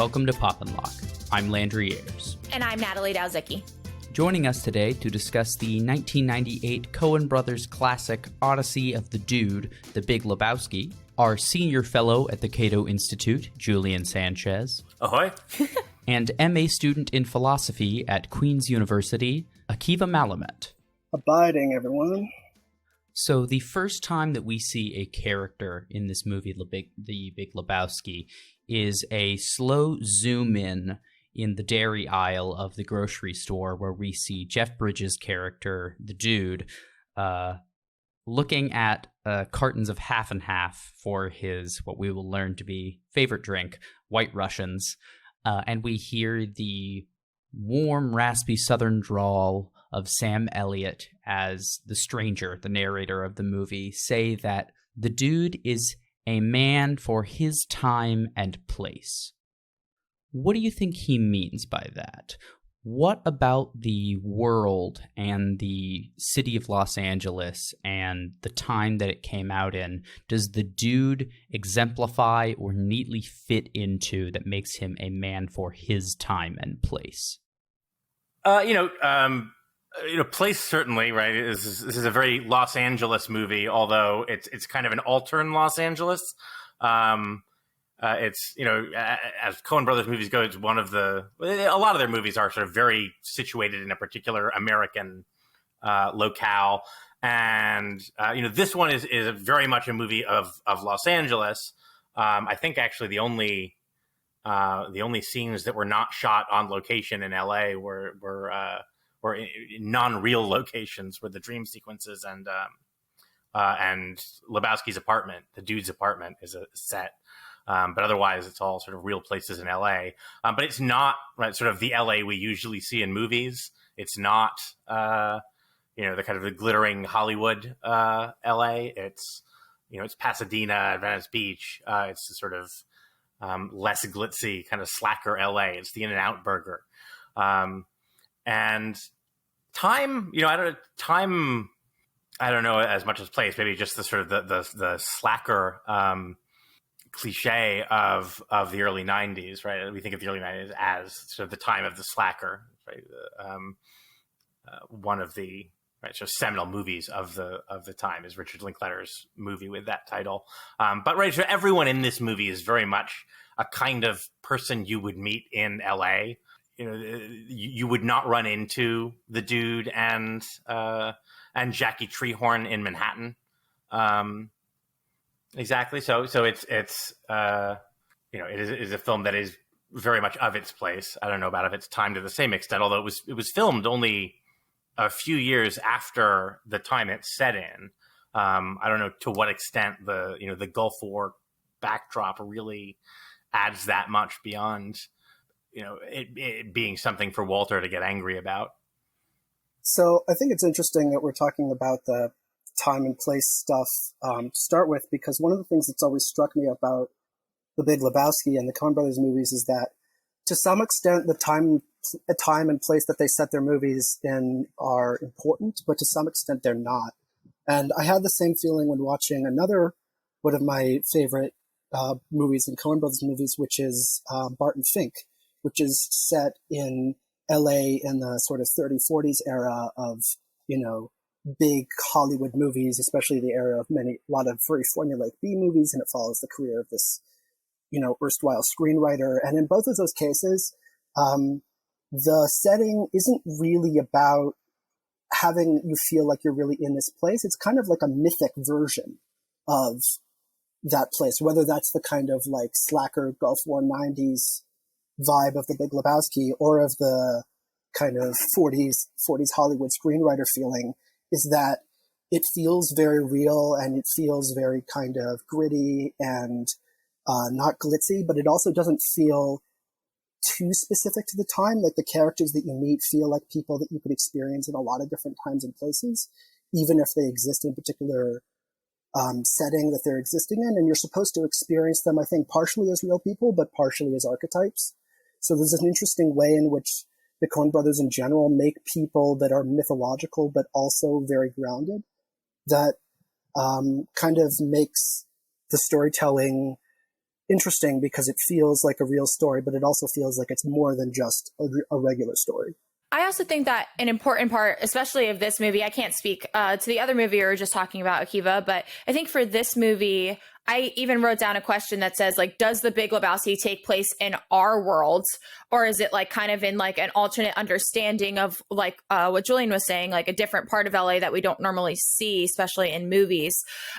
welcome to Pop and Lock. I'm Landry Ayers. And I'm Natalie Dowzicki. Joining us today to discuss the 1998 Coen Brothers classic Odyssey of the Dude, The Big Lebowski, our senior fellow at the Cato Institute, Julian Sanchez. Ahoy! And MA student in philosophy at Queen's University, Akiva Malamet. Abiding, everyone. So the first time that we see a character in this movie, The Big Lebowski, is a slow zoom in the dairy aisle of the grocery store where we see Jeff Bridges' character, the dude, looking at cartons of half and half for his, what we will learn to be, favorite drink, White Russians. And we hear the warm, raspy southern drawl of Sam Elliott as the stranger, the narrator of the movie, say that the dude is a man for his time and place. What do you think he means by that? What about the world and the city of Los Angeles and the time that it came out in does the dude exemplify or neatly fit into that makes him a man for his time and place? Place certainly, right? This is a very Los Angeles movie, although it's kind of an altern Los Angeles. It's, as Coen Brothers movies go, it's a lot of their movies are sort of very situated in a particular American locale. And, this one is very much a movie of Los Angeles. I think actually the only scenes that were not shot on location in LA were non-real locations, were the dream sequences and Lebowski's apartment, the dude's apartment, is a set. But otherwise, it's all sort of real places in LA. But it's not sort of the LA we usually see in movies. It's not, the kind of the glittering Hollywood LA. It's, it's Pasadena, Venice Beach. It's the sort of less glitzy kind of slacker LA. It's the In-N-Out Burger. And time, I don't know as much as place, maybe just the sort of the slacker cliche of the early 90s, right? We think of the early 90s as sort of the time of the slacker, right? One of the sort of seminal movies of the time is Richard Linklater's movie with that title. But so everyone in this movie is very much a kind of person you would meet in LA. You would not run into the dude and Jackie Treehorn in Manhattan. Exactly. So it's it is a film that is very much of its place. I don't know about of its time to the same extent, although it was filmed only a few years after the time it's set in. I don't know to what extent the Gulf War backdrop really adds that much beyond it being something for Walter to get angry about. So I think it's interesting that we're talking about the time and place stuff to start with, because one of the things that's always struck me about The Big Lebowski and the Coen Brothers movies is that to some extent the time and place that they set their movies in are important, but to some extent they're not. And I had the same feeling when watching another one of my favorite movies in Coen Brothers movies, which is Barton Fink, which is set in LA in the sort of 30s, 40s era of, big Hollywood movies, especially the era of a lot of very formulaic B movies, and it follows the career of this, erstwhile screenwriter. And in both of those cases, the setting isn't really about having you feel like you're really in this place. It's kind of like a mythic version of that place, whether that's the kind of like slacker Gulf War 90s vibe of The Big Lebowski or of the kind of 40s Hollywood screenwriter feeling, is that it feels very real and it feels very kind of gritty and not glitzy, but it also doesn't feel too specific to the time. Like the characters that you meet feel like people that you could experience in a lot of different times and places, even if they exist in a particular setting that they're existing in. And you're supposed to experience them, I think, partially as real people, but partially as archetypes. So there's an interesting way in which the Coen Brothers in general make people that are mythological, but also very grounded, that kind of makes the storytelling interesting because it feels like a real story, but it also feels like it's more than just a regular story. I also think that an important part, especially of this movie, I can't speak to the other movie we were just talking about, Akiva, but I think for this movie, I even wrote down a question that says, like, does the Big Lebowski take place in our world, or is it like kind of in like an alternate understanding of like what Julian was saying, like a different part of LA that we don't normally see, especially in movies.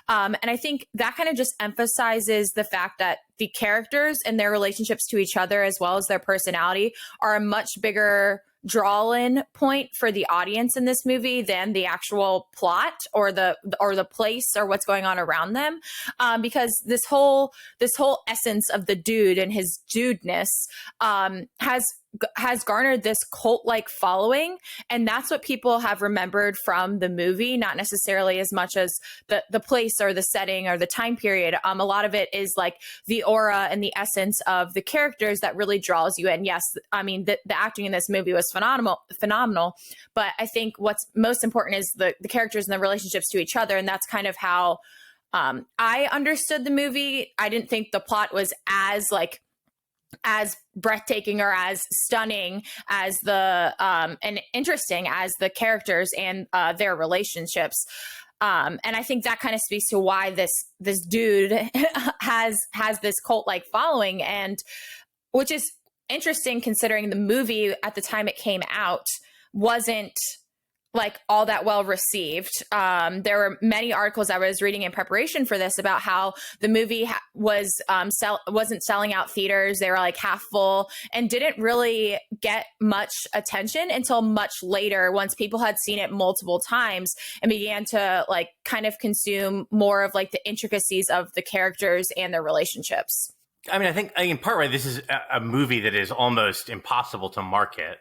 And I think that kind of just emphasizes the fact that the characters and their relationships to each other, as well as their personality, are a much bigger draw-in point for the audience in this movie than the actual plot or the place or what's going on around them, because this whole essence of the dude and his dudeness has garnered this cult-like following, and that's what people have remembered from the movie, not necessarily as much as the place or the setting or the time period. A lot of it is like the aura and the essence of the characters that really draws you in. Yes, I mean the acting in this movie was phenomenal, but I think what's most important is the characters and the relationships to each other, and that's kind of how I understood the movie. I didn't think the plot was as breathtaking or as stunning as and interesting as the characters and their relationships. And I think that kind of speaks to why this dude has this cult-like following, and which is interesting considering the movie at the time it came out wasn't like all that well received. There were many articles I was reading in preparation for this about how the movie wasn't selling out theaters. They were like half full and didn't really get much attention until much later, once people had seen it multiple times and began to like kind of consume more of like the intricacies of the characters and their relationships. I mean, I think in part, right, this is a movie that is almost impossible to market.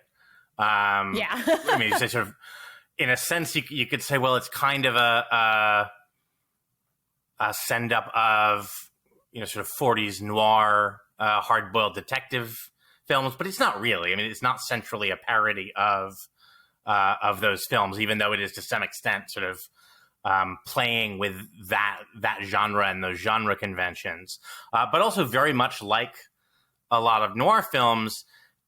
Yeah. I mean, it's sort of, in a sense, you could say, well, it's kind of a send up of, sort of 40s noir, hard-boiled detective films, but it's not really. I mean, it's not centrally a parody of those films, even though it is to some extent sort of playing with that genre and those genre conventions. But also very much like a lot of noir films,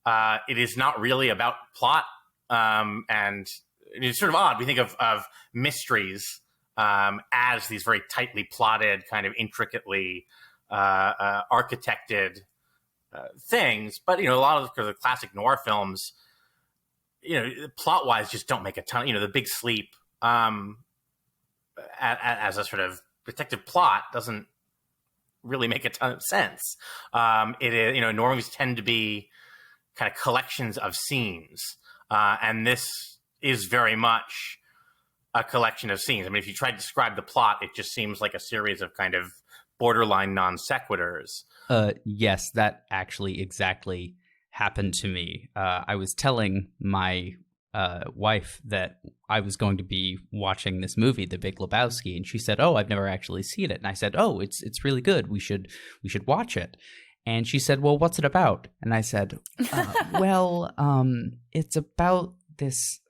it is not really about plot, and it's sort of odd. We think of mysteries as these very tightly plotted, kind of intricately architected things. But, a lot of the classic noir films, plot-wise just don't make a ton. The Big Sleep as a sort of detective plot doesn't really make a ton of sense. It is, noir movies tend to be kind of collections of scenes. And this is very much a collection of scenes. I mean, if you try to describe the plot, it just seems like a series of kind of borderline non sequiturs. Yes, that actually exactly happened to me. I was telling my wife that I was going to be watching this movie, The Big Lebowski, and she said, "Oh, I've never actually seen it." And I said, "Oh, it's really good. We should watch it." And she said, "Well, what's it about?" And I said, "Well, it's about this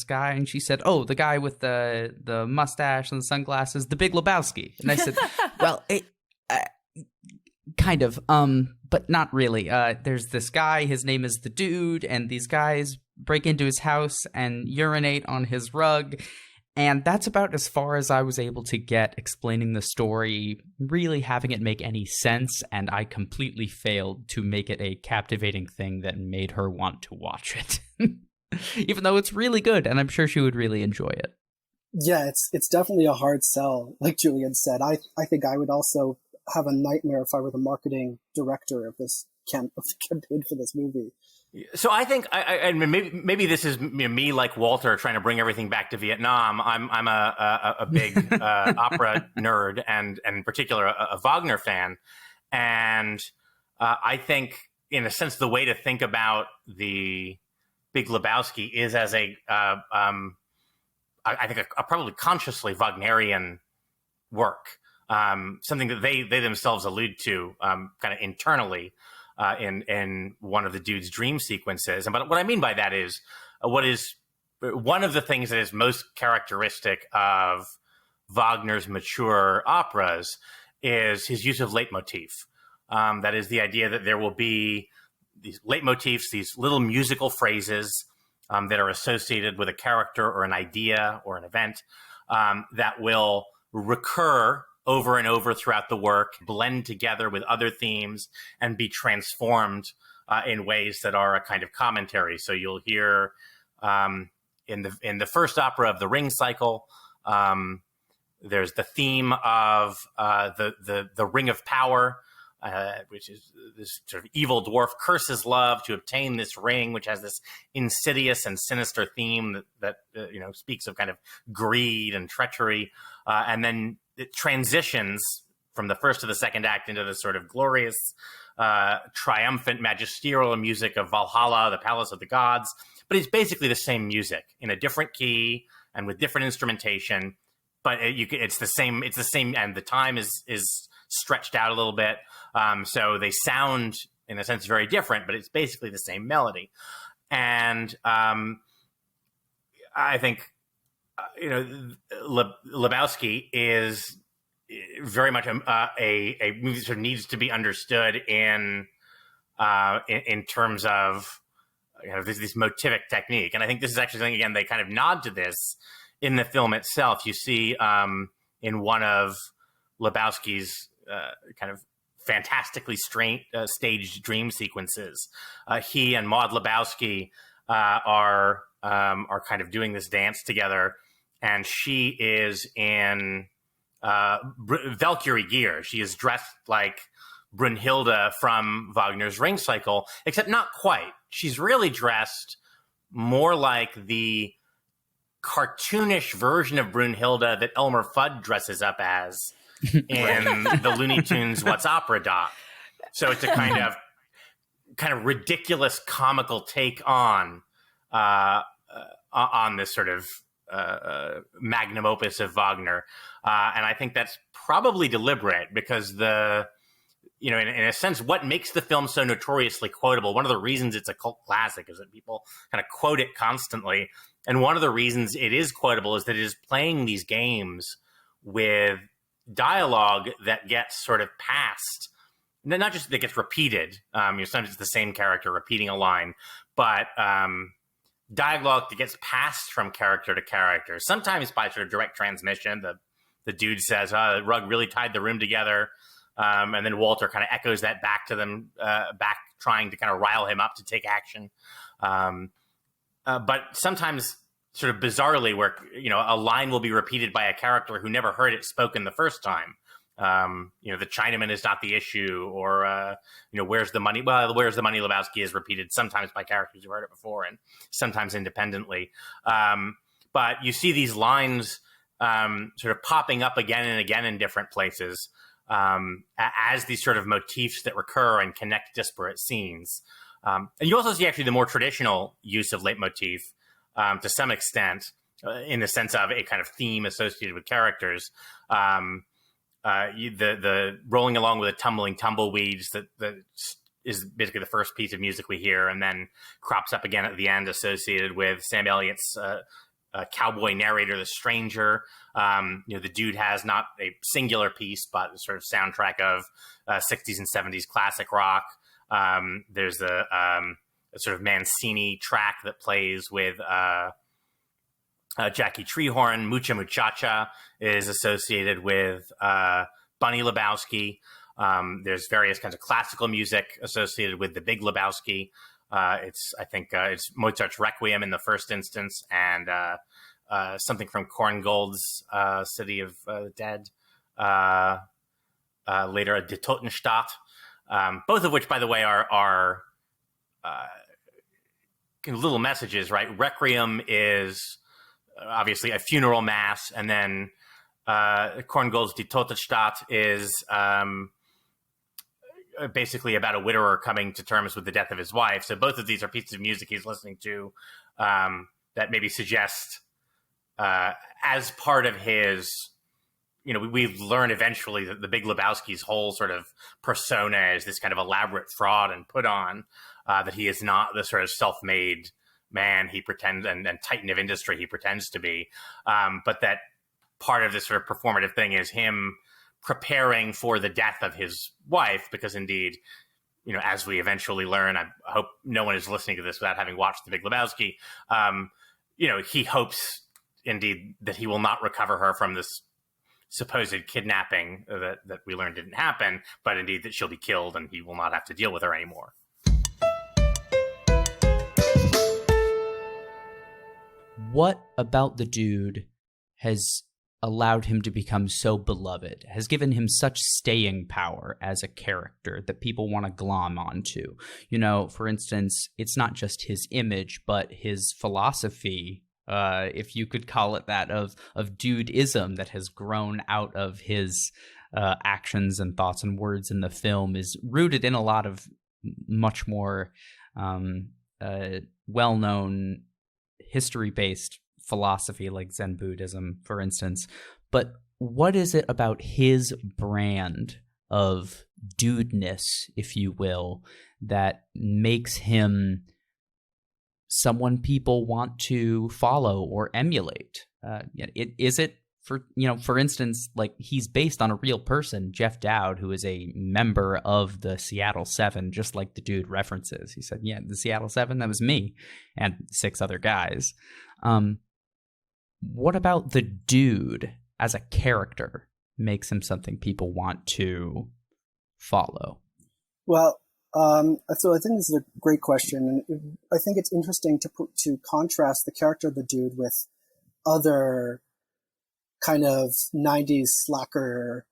guy." And she said, "Oh, the guy with the mustache and the sunglasses, the Big Lebowski." And I said, "Well, it kind of, but not really. There's this guy, his name is the Dude, and these guys break into his house and urinate on his rug." And that's about as far as I was able to get explaining the story, really having it make any sense, and I completely failed to make it a captivating thing that made her want to watch it. Even though it's really good, and I'm sure she would really enjoy it. Yeah, it's definitely a hard sell, like Julian said. I think I would also have a nightmare if I were the marketing director of this campaign for this movie. So I think, I mean, maybe this is me like Walter trying to bring everything back to Vietnam. I'm a big opera nerd, and in particular a Wagner fan, and I think, in a sense, the way to think about the Big Lebowski is as I think a probably consciously Wagnerian work, something that they themselves allude to kind of internally. In one of the Dude's dream sequences. But what I mean by that is what is one of the things that is most characteristic of Wagner's mature operas is his use of leitmotif. That is the idea that there will be these leitmotifs, these little musical phrases that are associated with a character or an idea or an event that will recur over and over throughout the work, blend together with other themes, and be transformed in ways that are a kind of commentary. So you'll hear in the first opera of the Ring cycle, there's the theme of the Ring of Power, which is this sort of evil dwarf curses love to obtain this ring, which has this insidious and sinister theme that speaks of kind of greed and treachery, and then it transitions from the first to the second act into this sort of glorious, triumphant, magisterial music of Valhalla, the Palace of the Gods. But it's basically the same music in a different key and with different instrumentation. But it's the same. It's the same, and the time is stretched out a little bit. So they sound, in a sense, very different, but it's basically the same melody. And I think, Lebowski is very much a movie that sort of needs to be understood in terms of this motivic technique. And I think this is actually something, again, they kind of nod to this in the film itself. You see in one of Lebowski's kind of fantastically staged dream sequences, he and Maud Lebowski are kind of doing this dance together, and she is in Valkyrie gear. She is dressed like Brunhilde from Wagner's Ring cycle, except not quite. She's really dressed more like the cartoonish version of Brunhilde that Elmer Fudd dresses up as in the Looney Tunes What's Opera doc. So it's a kind of ridiculous comical take on this sort of magnum opus of Wagner, and I think that's probably deliberate because in a sense, what makes the film so notoriously quotable, one of the reasons it's a cult classic is that people kind of quote it constantly, and one of the reasons it is quotable is that it is playing these games with dialogue that gets sort of passed, not just that gets repeated. Sometimes it's the same character repeating a line, but dialogue that gets passed from character to character, sometimes by sort of direct transmission. The dude says, Rugg really tied the room together. And then Walter kind of echoes that back to them, trying to kind of rile him up to take action. But sometimes sort of bizarrely where, a line will be repeated by a character who never heard it spoken the first time. The Chinaman is not the issue, or, where's the money? Well, where's the money, Lebowski, is repeated sometimes by characters who heard it before and sometimes independently. But you see these lines sort of popping up again and again in different places as these sort of motifs that recur and connect disparate scenes. And you also see actually the more traditional use of leitmotif to some extent, in the sense of a kind of theme associated with characters. The rolling along with the tumbling tumbleweeds that is basically the first piece of music we hear, and then crops up again at the end associated with Sam Elliott's cowboy narrator, The Stranger. The dude has not a singular piece, but a sort of soundtrack of 60s and 70s classic rock. There's a sort of Mancini track that plays with Jackie Treehorn. Mucha Muchacha is associated with Bunny Lebowski. There's various kinds of classical music associated with the Big Lebowski. It's Mozart's Requiem in the first instance, and something from Korngold's City of the Dead. Later, a Die Totenstadt. Both of which, by the way, are little messages, right? Requiem is obviously a funeral mass, and then Korngold's Die Totenstadt is basically about a widower coming to terms with the death of his wife. So both of these are pieces of music he's listening to that maybe suggest as part of his, we've learned eventually that the Big Lebowski's whole sort of persona is this kind of elaborate fraud and put on, that he is not the sort of self-made man he pretends and titan of industry he pretends to be. But that part of this sort of performative thing is him preparing for the death of his wife, because indeed, as we eventually learn, I hope no one is listening to this without having watched The Big Lebowski. He hopes indeed that he will not recover her from this supposed kidnapping that we learned didn't happen, but indeed that she'll be killed and he will not have to deal with her anymore. What about the dude has allowed him to become so beloved, has given him such staying power as a character that people want to glom onto? For instance, it's not just his image, but his philosophy, if you could call it that, of dudeism that has grown out of his actions and thoughts and words in the film, is rooted in a lot of much more well-known history-based philosophy like Zen Buddhism, for instance. But what is it about his brand of dudeness, if you will, that makes him someone people want to follow or emulate? Is it, for instance, like he's based on a real person, Jeff Dowd, who is a member of the Seattle Seven, just like the dude references. He said, the Seattle Seven, that was me and 6 other guys. What about the dude as a character makes him something people want to follow? Well, so I think this is a great question. And I think it's interesting to contrast the character of the dude with other kind of 90s slacker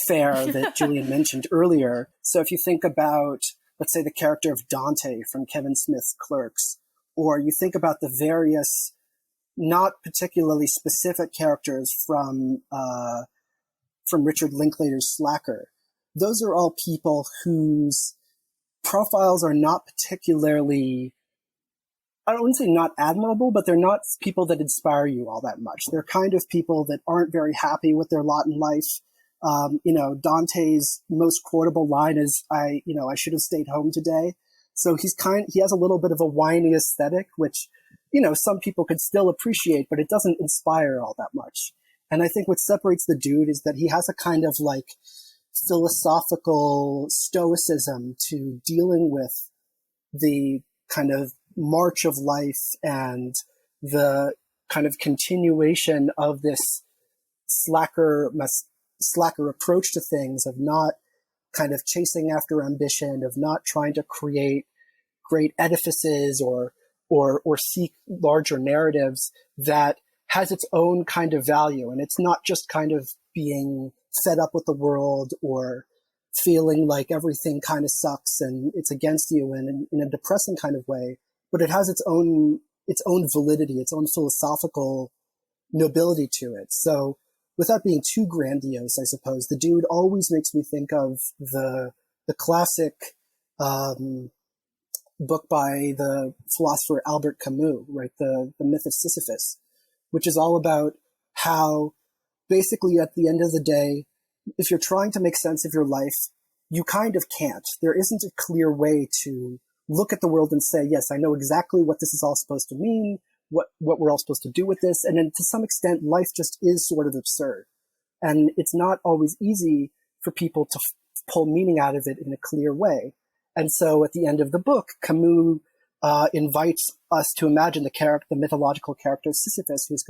fare that Julian mentioned earlier. So if you think about, let's say, the character of Dante from Kevin Smith's Clerks, or you think about the various not particularly specific characters from Richard Linklater's Slacker, those are all people whose profiles are not particularly, I don't want to say not admirable, but they're not people that inspire you all that much. They're kind of people that aren't very happy with their lot in life. Dante's most quotable line is, I should have stayed home today. So he has a little bit of a whiny aesthetic, which, some people could still appreciate, but it doesn't inspire all that much. And I think what separates the dude is that he has a kind of like philosophical stoicism to dealing with the kind of march of life and the kind of continuation of this slacker approach to things, of not kind of chasing after ambition, of not trying to create great edifices or seek larger narratives, that has its own kind of value. And it's not just kind of being fed up with the world or feeling like everything kind of sucks and it's against you in a depressing kind of way, but it has its own validity, its own philosophical nobility to it. So without being too grandiose, I suppose, the dude always makes me think of the classic book by the philosopher Albert Camus, right? The Myth of Sisyphus, which is all about how basically at the end of the day, if you're trying to make sense of your life, you kind of can't. There isn't a clear way to look at the world and say, yes, I know exactly what this is all supposed to mean, what we're all supposed to do with this. And then to some extent, life just is sort of absurd. And it's not always easy for people to pull meaning out of it in a clear way. And so at the end of the book, Camus invites us to imagine the mythological character Sisyphus, who's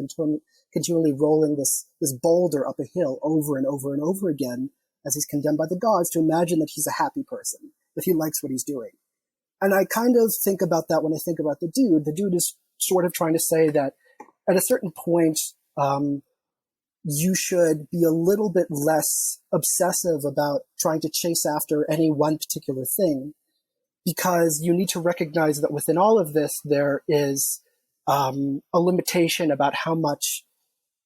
continually rolling this boulder up a hill over and over and over again as he's condemned by the gods, to imagine that he's a happy person, that he likes what he's doing. And I kind of think about that when I think about the dude. The dude is sort of trying to say that at a certain point, you should be a little bit less obsessive about trying to chase after any one particular thing, because you need to recognize that within all of this, there is a limitation about how much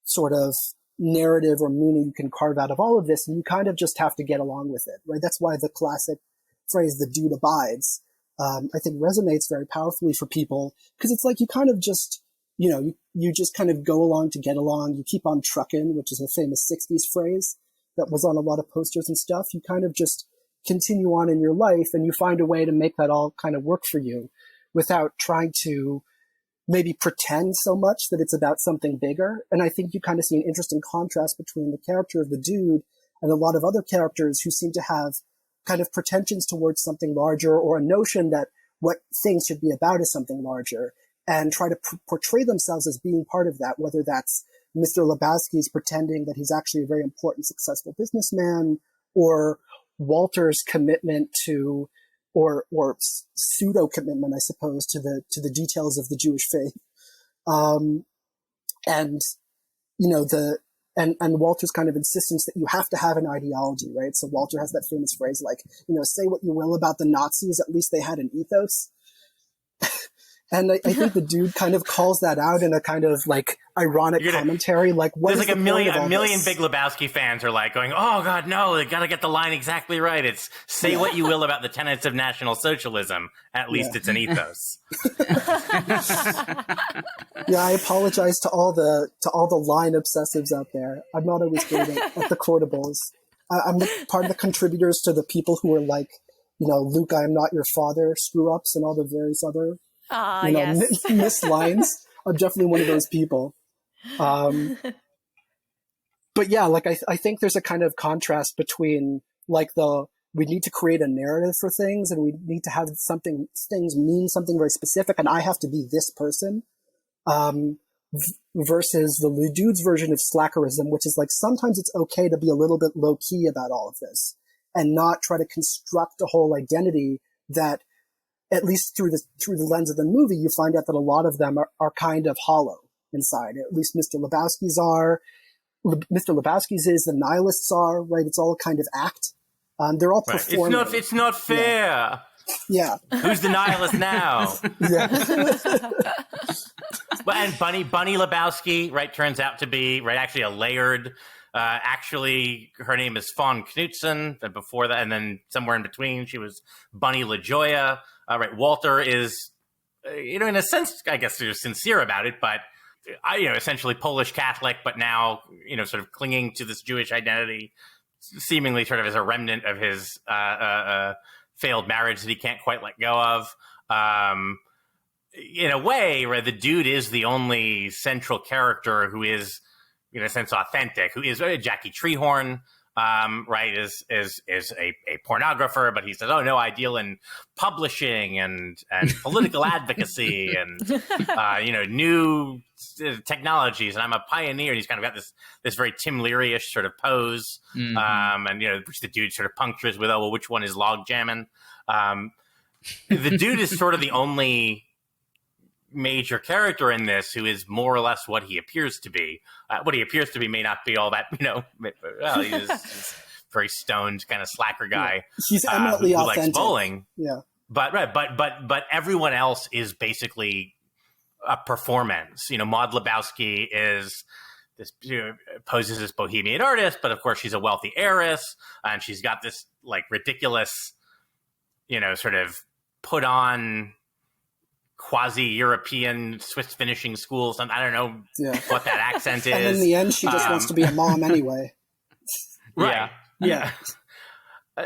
sort of narrative or meaning you can carve out of all of this, and you kind of just have to get along with it, right? That's why the classic phrase, the dude abides, I think resonates very powerfully for people, because it's like you kind of just, you just kind of go along to get along. You keep on trucking, which is a famous 60s phrase that was on a lot of posters and stuff. You kind of just continue on in your life, and you find a way to make that all kind of work for you without trying to maybe pretend so much that it's about something bigger. And I think you kind of see an interesting contrast between the character of the dude and a lot of other characters who seem to have kind of pretensions towards something larger, or a notion that what things should be about is something larger, and try to portray themselves as being part of that, whether that's Mr. Lebowski's pretending that he's actually a very important, successful businessman, or Walter's commitment to, or pseudo commitment, I suppose, to the details of the Jewish faith. And, you know, and Walter's kind of insistence that you have to have an ideology, right? So Walter has that famous phrase, like, you know, say what you will about the Nazis, at least they had an ethos. And I think the dude kind of calls that out in a kind of like ironic commentary. Like, what there's is like the a million Big Lebowski fans are like going, "Oh God, no! They got to get the line exactly right. It's say what you will about the tenets of National Socialism. At least it's an ethos." Yeah, I apologize to all the line obsessives out there. I'm not always great at the quotables. I'm part of the contributors to the people who are like, you know, Luke, I am not your father screw ups and all the various other missed lines. I'm definitely one of those people. But yeah, like I think there's a kind of contrast between like we need to create a narrative for things, and we need to have things mean something very specific, and I have to be this person, versus the dude's version of slackerism, which is like sometimes it's okay to be a little bit low key about all of this and not try to construct a whole identity that, at least through the lens of the movie, you find out that a lot of them are kind of hollow inside. At least Mr. Lebowski's are. Mr. Lebowski's is, the nihilists are, right? It's all a kind of act. They're all performing. It's not fair. Yeah. Who's the nihilist now? Yeah. Well, and Bunny Lebowski, right, turns out to be, right, actually a layered. Actually, her name is Fawn Knutson. And before that, and then somewhere in between, she was Bunny LaJoya. Right, Walter is, in a sense, I guess they're sincere about it, but essentially Polish Catholic, but now, sort of clinging to this Jewish identity, seemingly sort of as a remnant of his failed marriage that he can't quite let go of. In a way, where the dude is the only central character who is, in a sense, authentic, who is Jackie Treehorn, right, is a pornographer, but he says, oh, no, I deal in publishing and political advocacy and, new technologies, and I'm a pioneer. And he's kind of got this very Tim Leary-ish sort of pose, and, which the dude sort of punctures with, oh, well, which one is log jamming? The dude is sort of the only major character in this who is more or less what he appears to be. What he appears to be may not be all that, well, he's very stoned kind of slacker guy. Yeah. He's eminently who authentic. Likes bowling. Yeah. But everyone else is basically a performance. Maud Lebowski is this, poses as bohemian artist, but of course she's a wealthy heiress, and she's got this like ridiculous, sort of put on quasi-European Swiss finishing school. I don't know what that accent is. And in the end, she just wants to be a mom anyway. Right. Yeah.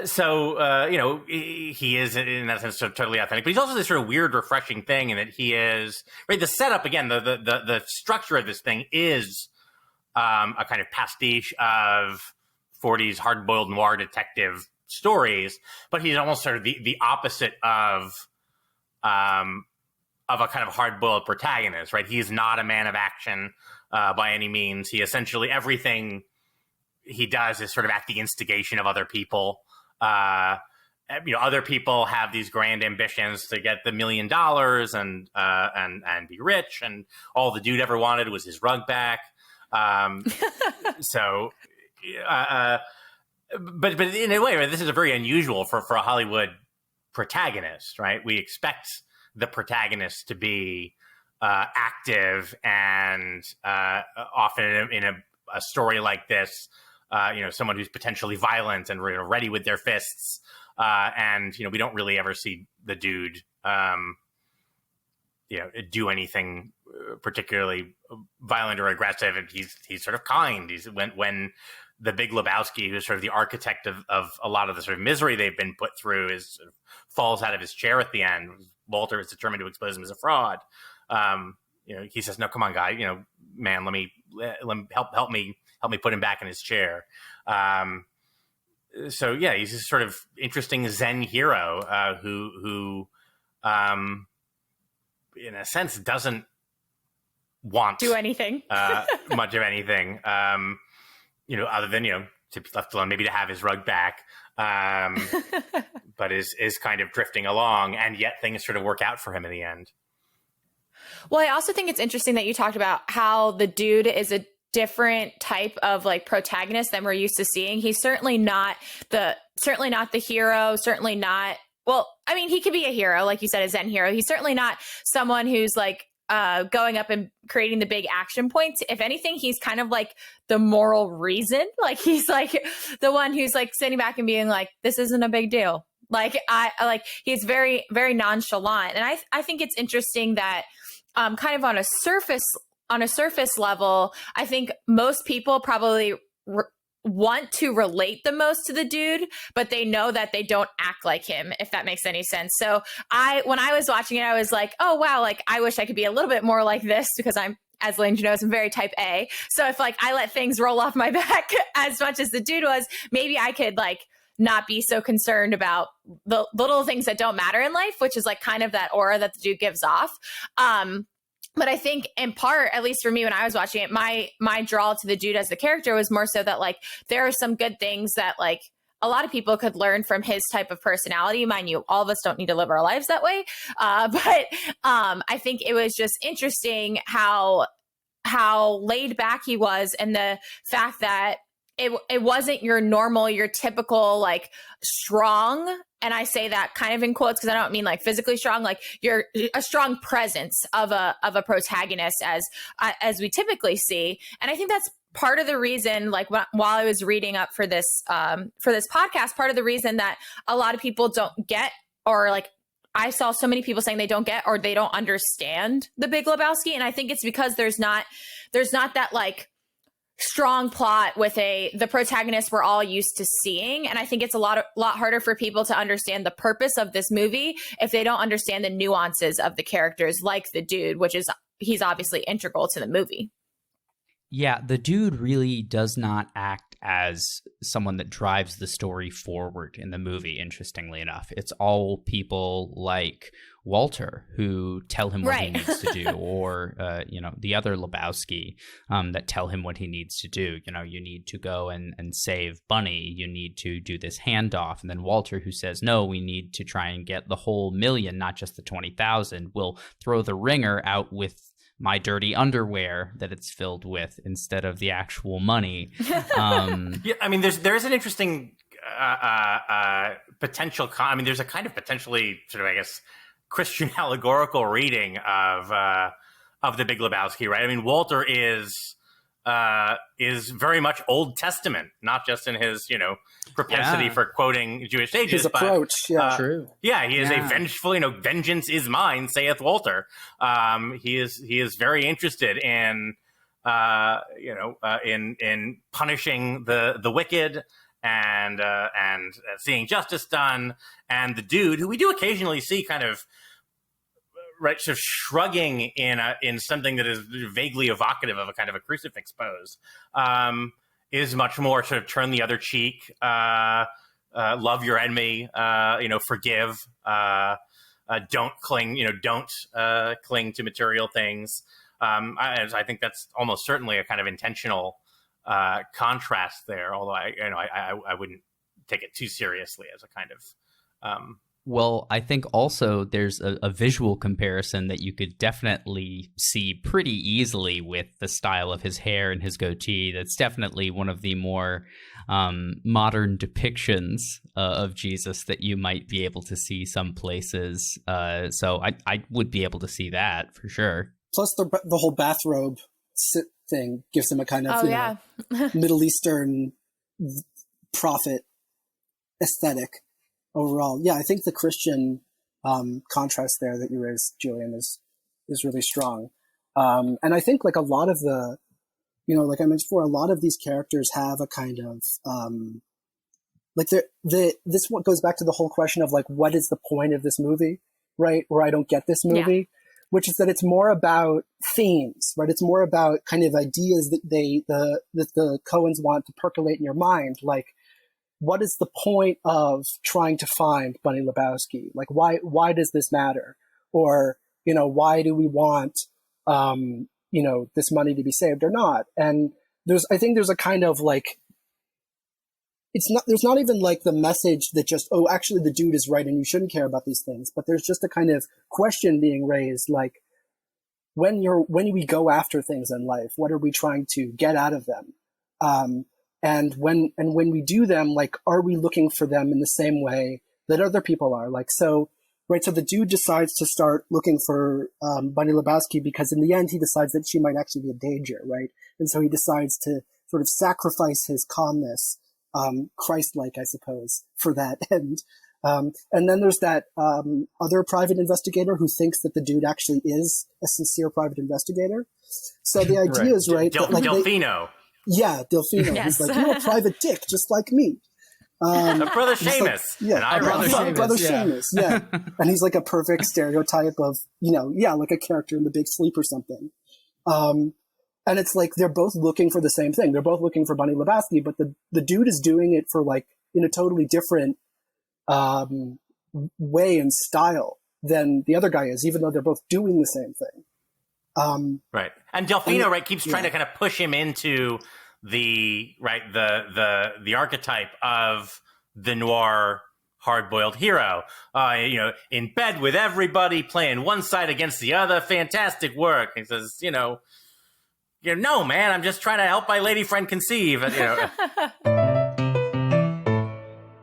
So, he is, in that sense, sort of totally authentic. But he's also this sort of weird, refreshing thing in that he is, right, the setup, again, the structure of this thing is a kind of pastiche of 40s hard-boiled noir detective stories, but he's almost sort of the opposite of a kind of hard-boiled protagonist, right? He is not a man of action by any means. He essentially, everything he does is sort of at the instigation of other people. Other people have these grand ambitions to get the $1 million and be rich, and all the dude ever wanted was his rug back. But in a way, right, this is a very unusual for a Hollywood protagonist, right? We expect the protagonist to be active and often in a story like this, someone who's potentially violent and ready with their fists. And we don't really ever see the dude, do anything particularly violent or aggressive. And he's sort of kind. When the Big Lebowski, who's sort of the architect of a lot of the sort of misery they've been put through, sort of falls out of his chair at the end. Walter is determined to expose him as a fraud. He says, "No, come on, guy. Man, let me help me put him back in his chair." so yeah, he's this sort of interesting Zen hero who in a sense doesn't want do anything much of anything, other than to be left alone, maybe to have his rug back, but is kind of drifting along, and yet things sort of work out for him in the end. Well, I also think it's interesting that you talked about how the dude is a different type of like protagonist than we're used to seeing. He's certainly not the hero, certainly not, well, I mean, he could be a hero, like you said, a Zen hero. He's certainly not someone who's like going up and creating the big action points. If anything, he's kind of like the moral reason. Like he's like the one who's like sitting back and being like, this isn't a big deal. Like he's very, very nonchalant. And I think it's interesting that kind of on a surface level, I think most people probably want to relate the most to the dude, but they know that they don't act like him, if that makes any sense. So when I was watching it, I was like, oh, wow, like I wish I could be a little bit more like this, because I'm, as Lynn knows, I'm very type A. So if like I let things roll off my back as much as the dude was, maybe I could like not be so concerned about the little things that don't matter in life, which is like kind of that aura that the dude gives off. But I think in part, at least for me, when I was watching it, my draw to the dude as the character was more so that like, there are some good things that like a lot of people could learn from his type of personality. Mind you, all of us don't need to live our lives that way. But I think it was just interesting how laid back he was, and the fact that it wasn't your typical like strong, and I say that kind of in quotes because I don't mean like physically strong, like you're a strong presence of a protagonist as we typically see. And I think that's part of the reason, like while I was reading up for this podcast, part of the reason that a lot of people don't get, or like I saw so many people saying they don't get or they don't understand the Big Lebowski. And I think it's because there's not that like strong plot with the protagonist we're all used to seeing. And I think it's a lot harder for people to understand the purpose of this movie if they don't understand the nuances of the characters, like the dude, he's obviously integral to the movie. Yeah, the dude really does not act as someone that drives the story forward in the movie, interestingly enough. It's all people like Walter who tell him what he needs to do, or, the other Lebowski that tell him what he needs to do. You need to go and save Bunny. You need to do this handoff. And then Walter who says, no, we need to try and get the whole million, not just the 20,000. We'll throw the ringer out with my dirty underwear that it's filled with instead of the actual money. Yeah, I mean, there's an interesting potential. There's a kind of potentially sort of, I guess, Christian allegorical reading of the Big Lebowski, right? I mean, Walter is very much Old Testament, not just in his propensity for quoting Jewish sages, his approach. True. Yeah, he is a vengeful. Vengeance is mine, saith Walter. He is very interested in in punishing the wicked and seeing justice done. And the dude, who we do occasionally see kind of sort of shrugging in something that is vaguely evocative of a kind of a crucifix pose, is much more sort of turn the other cheek, love your enemy, forgive, don't cling, don't cling to material things. I think that's almost certainly a kind of intentional contrast there. Although I wouldn't take it too seriously as a kind of. Well, I think also there's a visual comparison that you could definitely see pretty easily with the style of his hair and his goatee. That's definitely one of the more modern depictions of Jesus that you might be able to see some places. So I would be able to see that for sure. Plus the whole bathrobe thing gives him a kind of Middle Eastern prophet aesthetic. Overall, yeah, I think the Christian contrast there that you raised, Julian, is really strong. And I think like a lot of the, like I mentioned before, a lot of these characters have a kind of this one goes back to the whole question of like, what is the point of this movie, right? Or I don't get this movie, which is that it's more about themes, right? It's more about kind of ideas that the Coens want to percolate in your mind, like what is the point of trying to find Bunny Lebowski? Like, why does this matter? Or, why do we want, this money to be saved or not? And I think there's a kind of like, there's not even like the message that just, oh, actually the dude is right and you shouldn't care about these things. But there's just a kind of question being raised, like, when we go after things in life, what are we trying to get out of them? And when we do them, like, are we looking for them in the same way that other people are? Like, so the dude decides to start looking for Bunny Lebowski because in the end he decides that she might actually be a danger, right? And so he decides to sort of sacrifice his calmness, Christ-like, I suppose, for that end. And then there's that other private investigator who thinks that the dude actually is a sincere private investigator. So the idea is, right, Delfino. Delfino. Yes. He's like, you're a private dick, just like me. Brother Seamus. Brother Seamus. Yeah. And he's like a perfect stereotype of, like a character in The Big Sleep or something. And it's like they're both looking for the same thing. They're both looking for Bunny Lebowski, but the dude is doing it for like in a totally different way and style than the other guy is, even though they're both doing the same thing. Right. And Delfino, keeps trying to kind of push him into the archetype of the noir hard-boiled hero. In bed with everybody, playing one side against the other, fantastic work. He says, no, man, I'm just trying to help my lady friend conceive.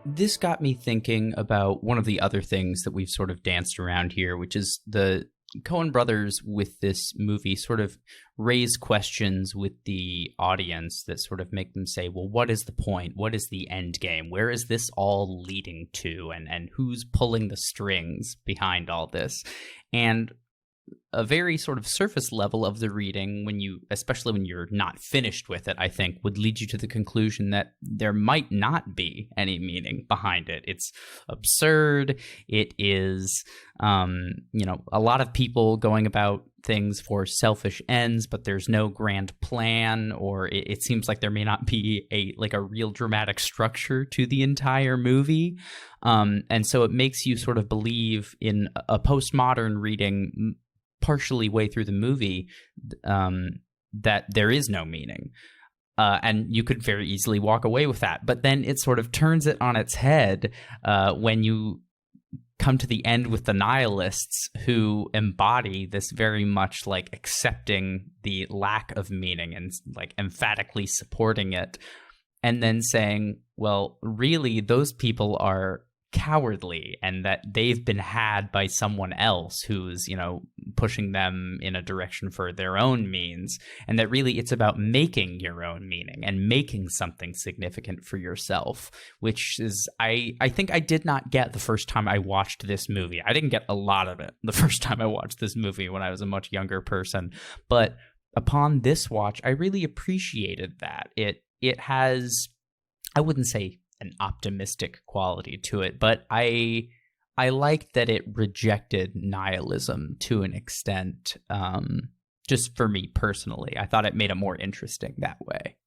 This got me thinking about one of the other things that we've sort of danced around here, which is the Coen Brothers with this movie sort of raise questions with the audience that sort of make them say, well, what is the point? What is the end game? Where is this all leading to? And who's pulling the strings behind all this? And a very sort of surface level of the reading, especially when you're not finished with it, I think would lead you to the conclusion that there might not be any meaning behind it. It's absurd. It is, a lot of people going about things for selfish ends, but there's no grand plan, or it seems like there may not be a real dramatic structure to the entire movie. And so it makes you sort of believe in a postmodern reading partially way through the movie that there is no meaning. And you could very easily walk away with that. But then it sort of turns it on its head when you come to the end with the nihilists, who embody this very much like accepting the lack of meaning and like emphatically supporting it, and then saying, well, really, those people are cowardly and that they've been had by someone else who's, pushing them in a direction for their own means, and that really it's about making your own meaning and making something significant for yourself, which is, I think I did not get the first time I watched this movie. I didn't get a lot of it the first time I watched this movie when I was a much younger person, but upon this watch, I really appreciated that. It has, I wouldn't say an optimistic quality to it, but I like that it rejected nihilism to an extent. Just for me personally, I thought it made it more interesting that way.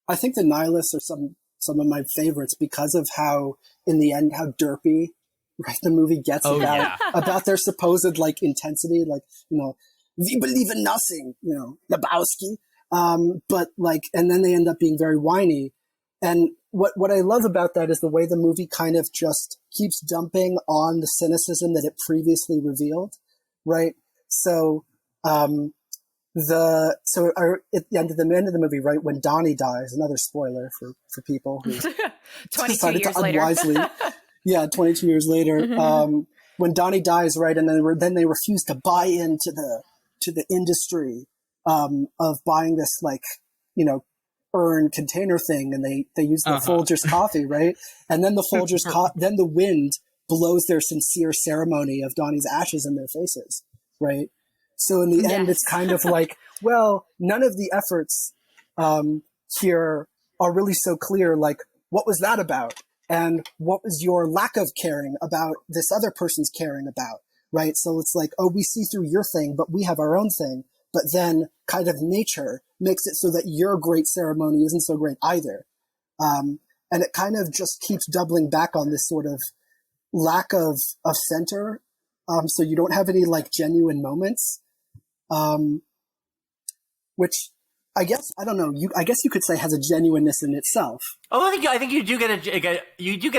I think the nihilists are some of my favorites because of how, in the end, how derpy, right, the movie gets about their supposed like intensity, like, we believe in nothing, Lebowski, but like, and then they end up being very whiny. And what I love about that is the way the movie kind of just keeps dumping on the cynicism that it previously revealed, right? So, at the end of the movie, right, when Donnie dies, another spoiler for people who 22 years later. Unwisely, 22 years later, Mm-hmm. When Donnie dies, right, and then they refuse to buy into the industry of buying this, like, urn container thing, and they use the Folgers coffee, right? And then then the wind blows their sincere ceremony of Donnie's ashes in their faces, right? So in the end, it's kind of like, well, none of the efforts here are really so clear. Like, what was that about? And what was your lack of caring about this other person's caring about, right? So it's like, oh, we see through your thing, but we have our own thing. But then kind of nature makes it so that your great ceremony isn't so great either. And it kind of just keeps doubling back on this sort of lack of center. So you don't have any like genuine moments, which I guess, I don't know, I guess you could say has a genuineness in itself. Oh, I think you do get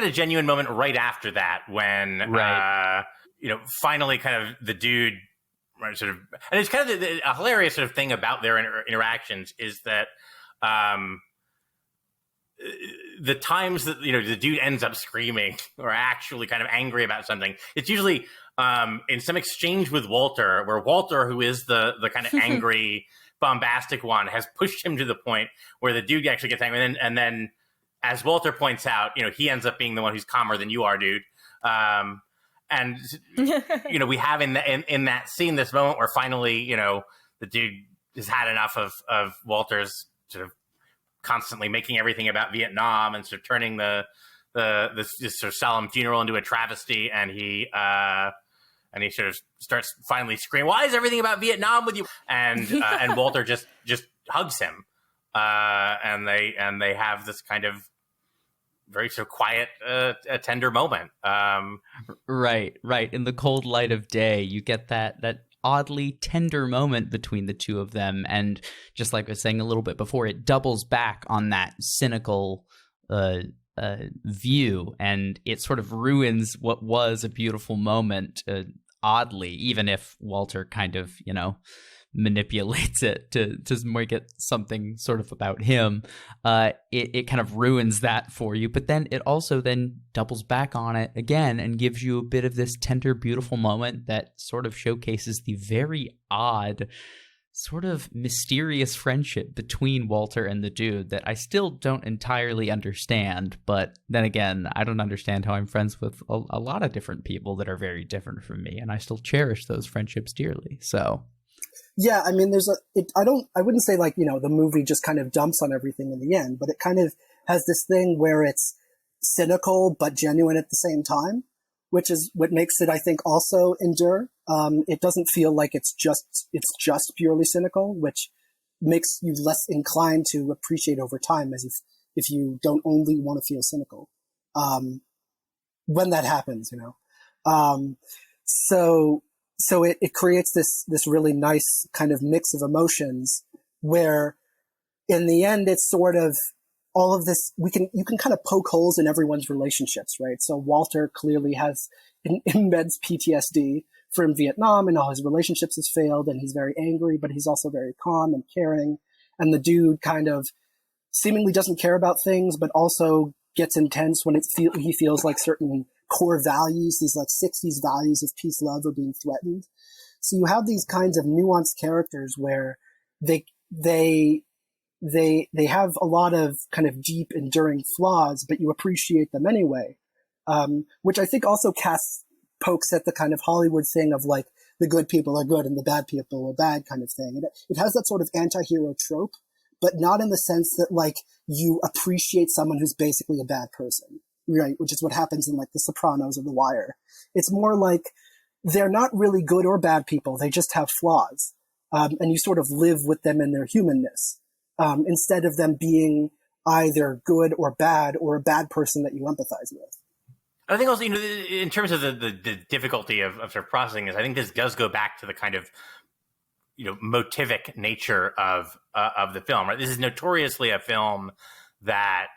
a genuine moment right after that when, finally kind of the dude sort of, and it's kind of a hilarious sort of thing about their interactions is that, the times that the dude ends up screaming or actually kind of angry about something, it's usually in some exchange with Walter, where Walter, who is the kind of angry, bombastic one, has pushed him to the point where the dude actually gets angry, and then as Walter points out, he ends up being the one who's calmer than you are, dude. And we have in that scene this moment where finally the dude has had enough of Walter's sort of constantly making everything about Vietnam and sort of turning this sort of solemn funeral into a travesty, and he sort of starts finally screaming, "Why is everything about Vietnam with you?" And Walter just hugs him, and they have this kind of very sort of quiet, tender moment. Right. In the cold light of day, you get that oddly tender moment between the two of them, and just like I was saying a little bit before, it doubles back on that cynical view, and it sort of ruins what was a beautiful moment, oddly, even if Walter kind of manipulates it to make it something sort of about him. It kind of ruins that for you, but then it also then doubles back on it again and gives you a bit of this tender, beautiful moment that sort of showcases the very odd, sort of mysterious friendship between Walter and the dude that I still don't entirely understand. But then again, I don't understand how I'm friends with a lot of different people that are very different from me, and I still cherish those friendships dearly. So yeah, I mean, I wouldn't say like, the movie just kind of dumps on everything in the end, but it kind of has this thing where it's cynical but genuine at the same time, which is what makes it, I think, also endure. It doesn't feel like it's just purely cynical, which makes you less inclined to appreciate over time if you don't only want to feel cynical. When that happens, So it creates this really nice kind of mix of emotions where in the end, it's sort of all of this, you can kind of poke holes in everyone's relationships, right? So Walter clearly has an immense PTSD from Vietnam, and all his relationships has failed, and he's very angry, but he's also very calm and caring. And the dude kind of seemingly doesn't care about things, but also gets intense when he feels like certain core values, these like 60s values of peace, love are being threatened. So you have these kinds of nuanced characters where they have a lot of kind of deep, enduring flaws, but you appreciate them anyway. Which I think also pokes at the kind of Hollywood thing of like the good people are good and the bad people are bad kind of thing. It has that sort of anti-hero trope, but not in the sense that like you appreciate someone who's basically a bad person. Right, which is what happens in like The Sopranos or The Wire. It's more like they're not really good or bad people. They just have flaws. And you sort of live with them in their humanness, instead of them being either good or bad or a bad person that you empathize with. I think also, in terms of the difficulty of sort of processing this, I think this does go back to the kind of, motivic nature of the film, right? This is notoriously a film that,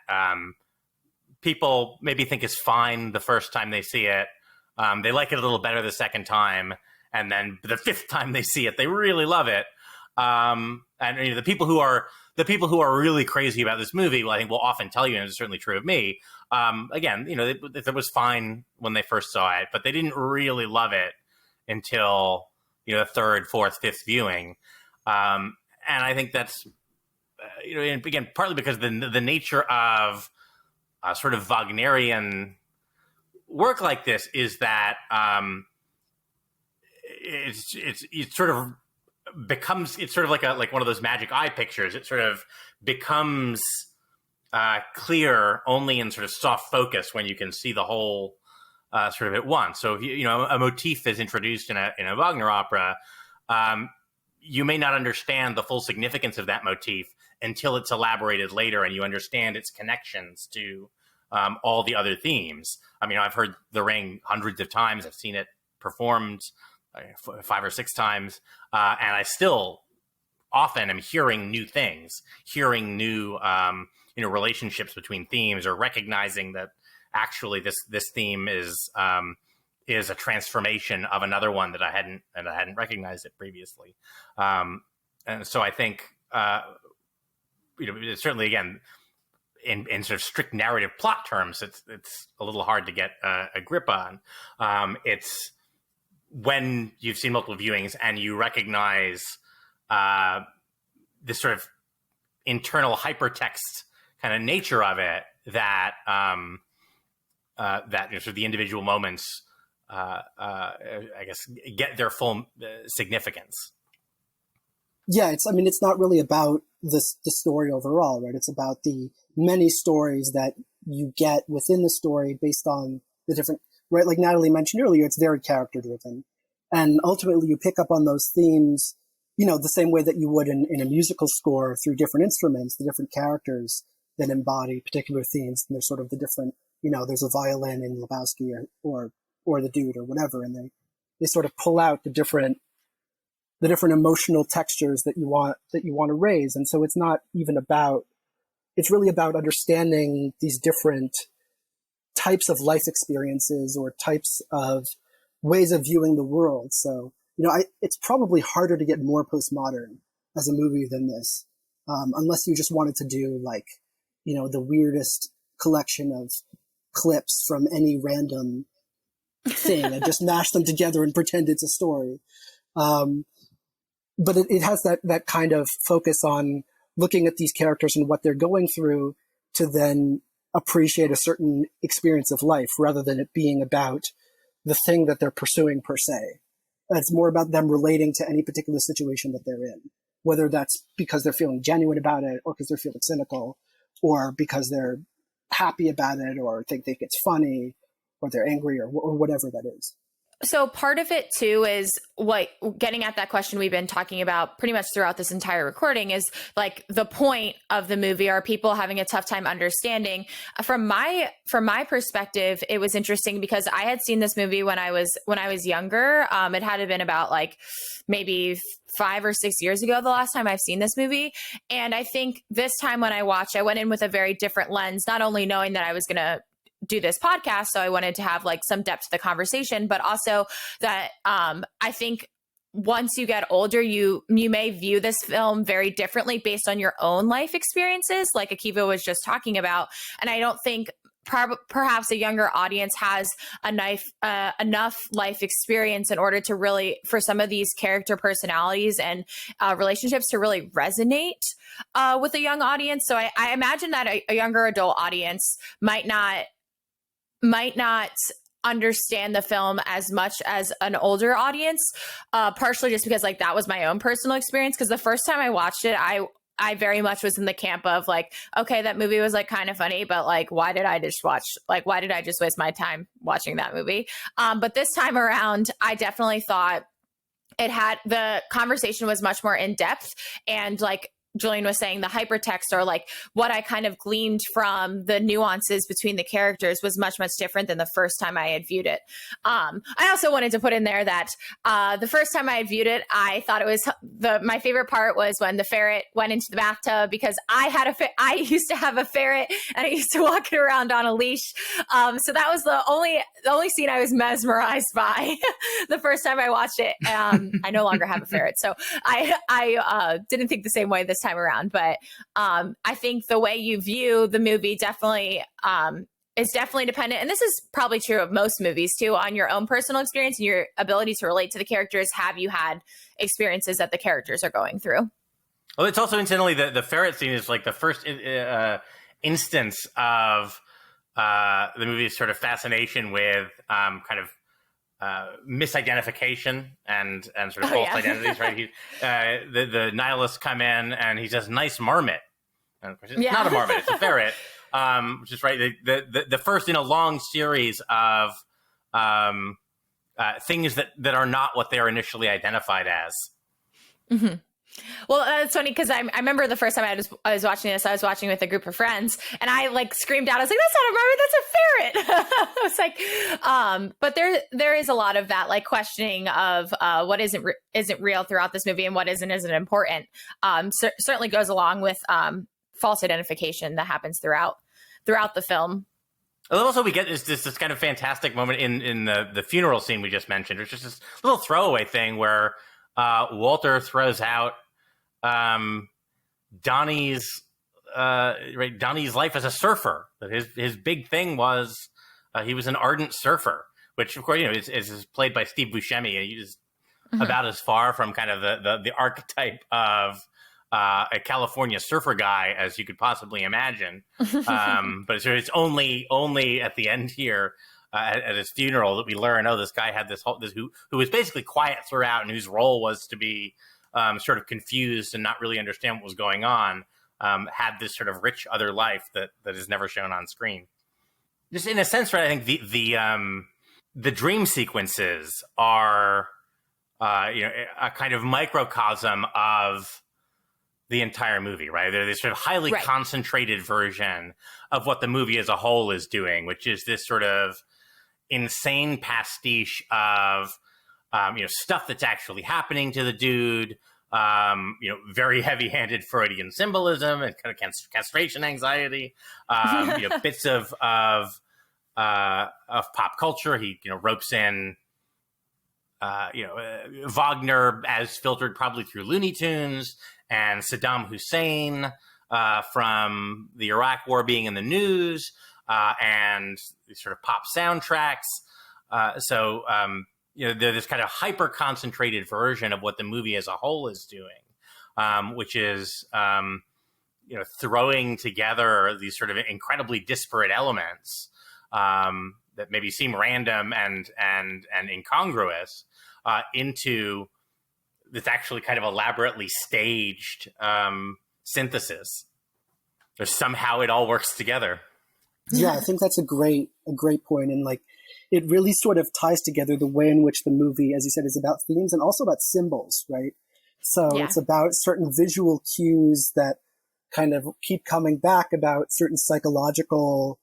people maybe think is fine the first time they see it. They like it a little better the second time. And then the fifth time they see it, they really love it. And the people who are really crazy about this movie, I think will often tell you, and it's certainly true of me. Again, it was fine when they first saw it, but they didn't really love it until, the third, fourth, fifth viewing. And I think that's, again, partly because the nature of sort of Wagnerian work like this is that it sort of becomes, it's sort of like one of those magic eye pictures. It sort of becomes clear only in sort of soft focus when you can see the whole sort of at once. So if a motif is introduced in a Wagner opera, you may not understand the full significance of that motif until it's elaborated later and you understand its connections to all the other themes. I mean, I've heard The Ring hundreds of times. I've seen it performed 5 or 6 times, and I still often am hearing new things, hearing new relationships between themes, or recognizing that actually this theme is a transformation of another one that I hadn't recognized it previously. And so I think certainly, again, in sort of strict narrative plot terms, it's a little hard to get a grip on. It's when you've seen multiple viewings and you recognize this sort of internal hypertext kind of nature of it, that sort of the individual moments, I guess, get their full significance. Yeah, it's not really about the story overall, right? It's about the many stories that you get within the story based on the different, right? Like Natalie mentioned earlier, it's very character driven. And ultimately you pick up on those themes, the same way that you would in a musical score through different instruments, the different characters that embody particular themes. And there's sort of the different, there's a violin in Lebowski or the dude or whatever. And they sort of pull out the different emotional textures that you want to raise. And so it's not even it's really about understanding these different types of life experiences or types of ways of viewing the world. So, it's probably harder to get more postmodern as a movie than this, unless you just wanted to do like, the weirdest collection of clips from any random thing and just mash them together and pretend it's a story. But it has that kind of focus on looking at these characters and what they're going through to then appreciate a certain experience of life, rather than it being about the thing that they're pursuing per se. It's more about them relating to any particular situation that they're in, whether that's because they're feeling genuine about it, or because they're feeling cynical, or because they're happy about it, or think it's funny, or they're angry, or whatever that is. So part of it too is getting at that question we've been talking about pretty much throughout this entire recording, is like the point of the movie. Are people having a tough time understanding? From my perspective, it was interesting because I had seen this movie when I was younger. It had been about like maybe 5 or 6 years ago, the last time I've seen this movie. And I think this time when I watched, I went in with a very different lens, not only knowing that I was going to do this podcast, so I wanted to have like some depth to the conversation, but also that I think once you get older, you may view this film very differently based on your own life experiences, like Akiva was just talking about. And I don't think perhaps a younger audience has enough life experience in order to really, for some of these character personalities and relationships to really resonate with a young audience. So I imagine that a younger adult audience might not understand the film as much as an older audience, partially just because like that was my own personal experience. Because the first time I watched it, I very much was in the camp of like, okay, that movie was like kind of funny, but like, why did I just waste my time watching that movie? But this time around, I definitely thought the conversation was much more in depth, and like Julian was saying, the hypertext, or like what I kind of gleaned from the nuances between the characters, was much, much different than the first time I had viewed it. I also wanted to put in there that the first time I had viewed it, I thought it was my favorite part was when the ferret went into the bathtub, because I used to have a ferret and I used to walk it around on a leash. So that was the only scene I was mesmerized by the first time I watched it. I no longer have a ferret, so I didn't think the same way this time around, but I think the way you view the movie definitely is definitely dependent, and this is probably true of most movies too, on your own personal experience and your ability to relate to the characters. Have you had experiences that the characters are going through? Well, it's also incidentally the ferret scene is like the first instance of the movie's sort of fascination with kind of misidentification and sort of false identities, right? The nihilists come in and he says, "Nice marmot," and of course it's not a marmot, it's a ferret, which is right. The first in a long series of things that are not what they're initially identified as. Mm-hmm. Well, it's funny because I remember the first time I was watching this, I was watching with a group of friends, and I like screamed out, I was like, "That's not a mermaid, that's a ferret!" I was like, but there is a lot of that like questioning of what isn't real throughout this movie and what isn't important. Certainly goes along with false identification that happens throughout the film. And then also we get this kind of fantastic moment in the funeral scene we just mentioned, which is this little throwaway thing where Walter throws out Donnie's life as a surfer. That his big thing was he was an ardent surfer, which of course is played by Steve Buscemi, and he's about as far from kind of the archetype of a California surfer guy as you could possibly imagine. But it's only at the end here at his funeral that we learn, this guy had who was basically quiet throughout and whose role was to be sort of confused and not really understand what was going on, had this sort of rich other life that is never shown on screen. Just in a sense, right? I think the dream sequences are a kind of microcosm of the entire movie, right? They're this sort of highly concentrated version of what the movie as a whole is doing, which is this sort of insane pastiche of stuff that's actually happening to the dude, very heavy-handed Freudian symbolism and kind of castration anxiety, bits of pop culture. He ropes in Wagner as filtered probably through Looney Tunes, and Saddam Hussein from the Iraq War being in the news, and sort of pop soundtracks. So they're this kind of hyper concentrated version of what the movie as a whole is doing, which is throwing together these sort of incredibly disparate elements that maybe seem random and incongruous into this actually kind of elaborately staged synthesis. Or somehow it all works together. Yeah, I think that's a great point. And like, it really sort of ties together the way in which the movie, as you said, is about themes and also about symbols, right? So it's about certain visual cues that kind of keep coming back, about certain psychological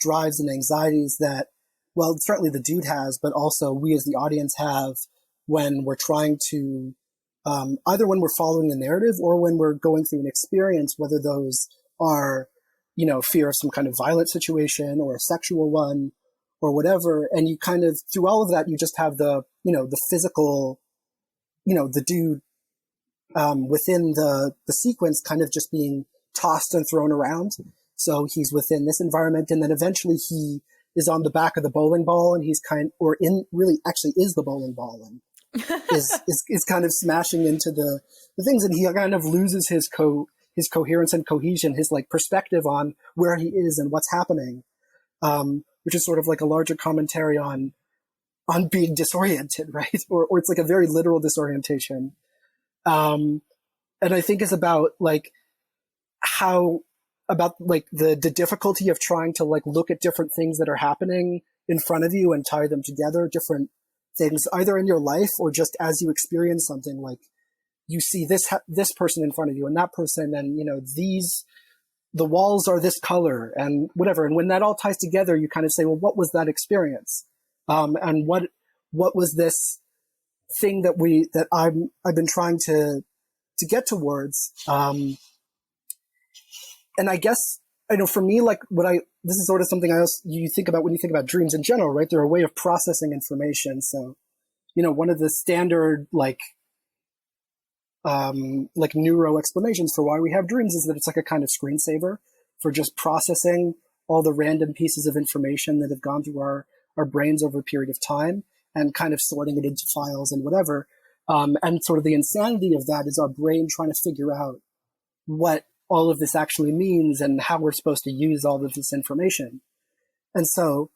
drives and anxieties that, well, certainly the dude has, but also we as the audience have when we're trying to, either when we're following the narrative or when we're going through an experience, whether those are, fear of some kind of violent situation or a sexual one or whatever. And you kind of, through all of that, you just have the physical, the dude within the sequence kind of just being tossed and thrown around. So he's within this environment, and then eventually he is on the back of the bowling ball, and he's really actually is the bowling ball, and is kind of smashing into the things, and he kind of loses his coherence and cohesion, his like perspective on where he is and what's happening, which is sort of like a larger commentary on being disoriented, right? Or it's like a very literal disorientation. And I think is about like the difficulty of trying to like look at different things that are happening in front of you and tie them together, different things either in your life or just as you experience something, like you see this person in front of you and that person, and the walls are this color and whatever. And when that all ties together, you kind of say, well, what was that experience? And what was this thing that I've been trying to get towards? And I guess, I know for me, like this is sort of something you think about when you think about dreams in general, right? They're a way of processing information. So, one of the standard, like neuro explanations for why we have dreams is that it's like a kind of screensaver for just processing all the random pieces of information that have gone through our brains over a period of time and kind of sorting it into files and whatever. And sort of the insanity of that is our brain trying to figure out what all of this actually means and how we're supposed to use all of this information. And so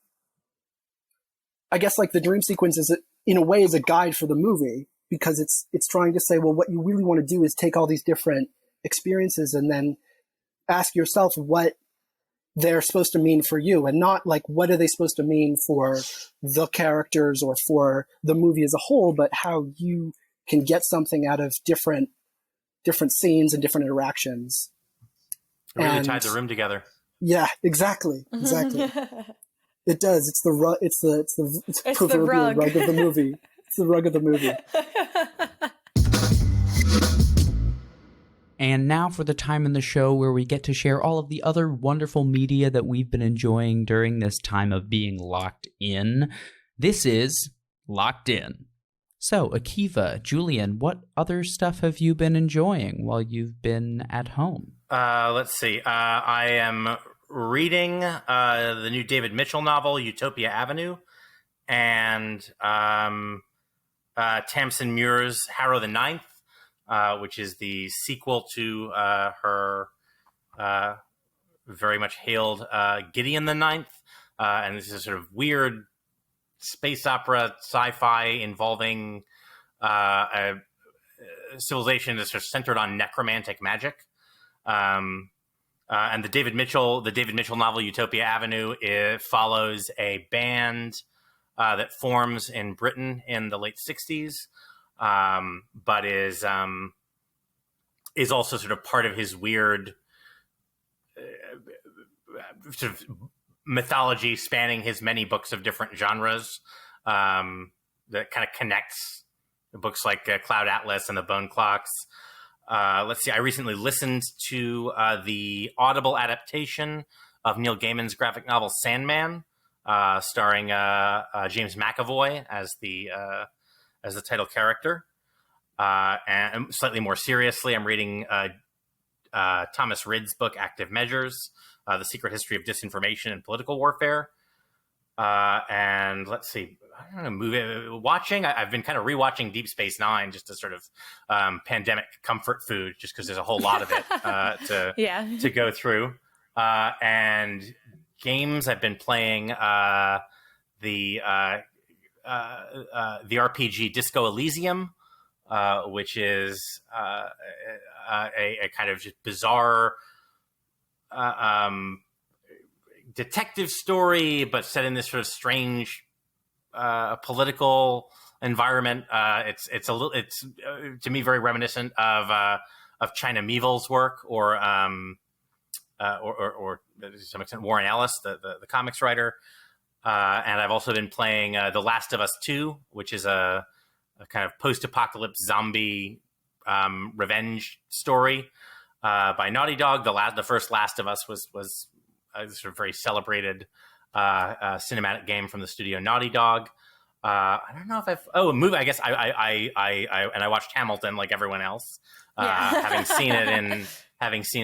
I guess like the dream sequence is, in a way, is a guide for the movie, because it's trying to say, well, what you really want to do is take all these different experiences and then ask yourself what they're supposed to mean for you, and not like what are they supposed to mean for the characters or for the movie as a whole, but how you can get something out of different different scenes and different interactions. It really tied the room together. Yeah, exactly. It does. It's the proverbial rug of the movie. It's the rug of the movie. And now for the time in the show where we get to share all of the other wonderful media that we've been enjoying during this time of being locked in. This is Locked In. So, Akiva, Julian, what other stuff have you been enjoying while you've been at home? Let's see. I am reading the new David Mitchell novel, Utopia Avenue, and Tamsin Muir's Harrow the Ninth, which is the sequel to her very much hailed Gideon the Ninth. And this is a sort of weird space opera sci-fi involving a civilization that's sort of centered on necromantic magic. And the David Mitchell novel Utopia Avenue, it follows a band that forms in Britain in the late 60s, but is also sort of part of his weird sort of mythology spanning his many books of different genres, that kind of connects books like Cloud Atlas and the Bone Clocks. Let's see. I recently listened to the Audible adaptation of Neil Gaiman's graphic novel Sandman, starring James McAvoy as the title character. And slightly more seriously, I'm reading Thomas Ridd's book Active Measures, The Secret History of Disinformation and Political Warfare. And let's see, I don't know, I've been kind of rewatching Deep Space Nine just to sort of pandemic comfort food, just because there's a whole lot of it to go through. And games, I've been playing the RPG Disco Elysium, which is a kind of just bizarre detective story, but set in this sort of strange political environment. It's to me very reminiscent of China Miéville's work, or to some extent Warren Ellis, the comics writer. And I've also been playing The Last of Us 2, which is a kind of post-apocalypse zombie revenge story by Naughty Dog. The first Last of Us was a sort of very celebrated cinematic game from the studio Naughty Dog. I don't know if a movie. I guess I watched Hamilton like everyone else. Having seen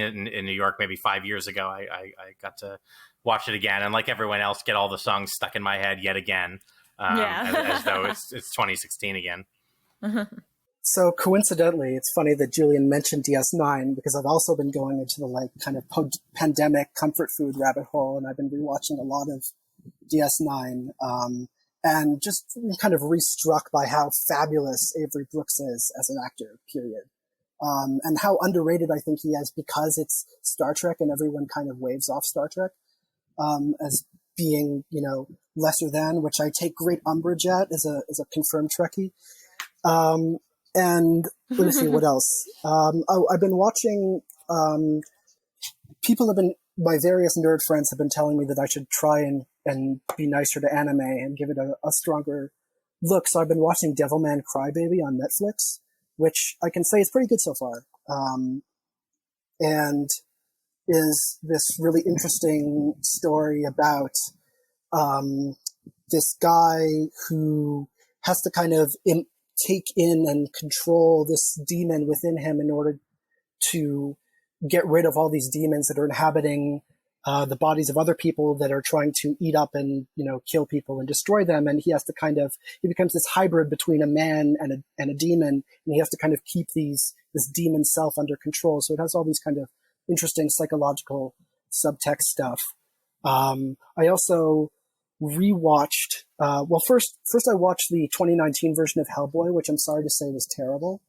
it in New York maybe 5 years ago, I got to watch it again, and like everyone else, get all the songs stuck in my head yet again, as though it's 2016 again. Mm-hmm. So coincidentally, it's funny that Julian mentioned DS9, because I've also been going into the kind of pandemic comfort food rabbit hole, and I've been rewatching a lot of DS9, and just kind of re-struck by how fabulous Avery Brooks is as an actor, period. And how underrated I think he is, because it's Star Trek and everyone kind of waves off Star Trek as being, lesser than, which I take great umbrage at as a confirmed Trekkie. And let me see what else. I've been watching, my various nerd friends have been telling me that I should try and be nicer to anime and give it a stronger look. So I've been watching Devilman Crybaby on Netflix, which I can say is pretty good so far. And is this really interesting story about this guy who has to kind of take in and control this demon within him in order to get rid of all these demons that are inhabiting the bodies of other people that are trying to eat up and, kill people and destroy them. And he has to he becomes this hybrid between a man and a demon, and he has to kind of keep this demon self under control. So it has all these kind of interesting psychological subtext stuff. I also rewatched, first I watched the 2019 version of Hellboy, which I'm sorry to say was terrible.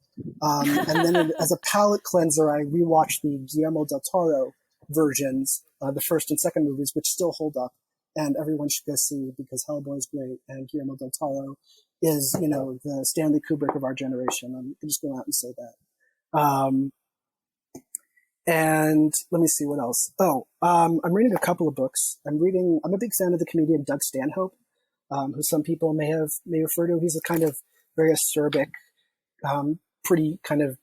And then as a palate cleanser, I rewatched the Guillermo del Toro versions, the first and second movies, which still hold up, and everyone should go see, because Hellboy is great, and Guillermo del Toro is, the Stanley Kubrick of our generation. I'm just going out and say that. And let me see what else. I'm reading a couple of books. I'm a big fan of the comedian Doug Stanhope, who some people may refer to. He's a kind of very acerbic, pretty kind of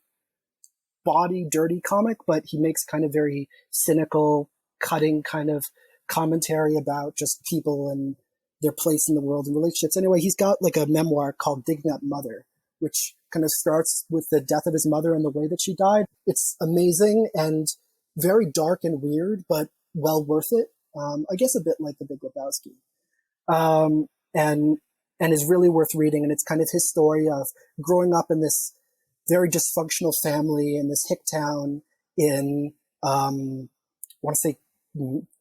bawdy, dirty comic, but he makes kind of very cynical, cutting kind of commentary about just people and their place in the world and relationships. Anyway, he's got like a memoir called Digging Up Mother, which kind of starts with the death of his mother and the way that she died. It's amazing and very dark and weird, but well worth it. I guess a bit like the Big Lebowski. And is really worth reading. And it's kind of his story of growing up in this very dysfunctional family in this hick town in, I want to say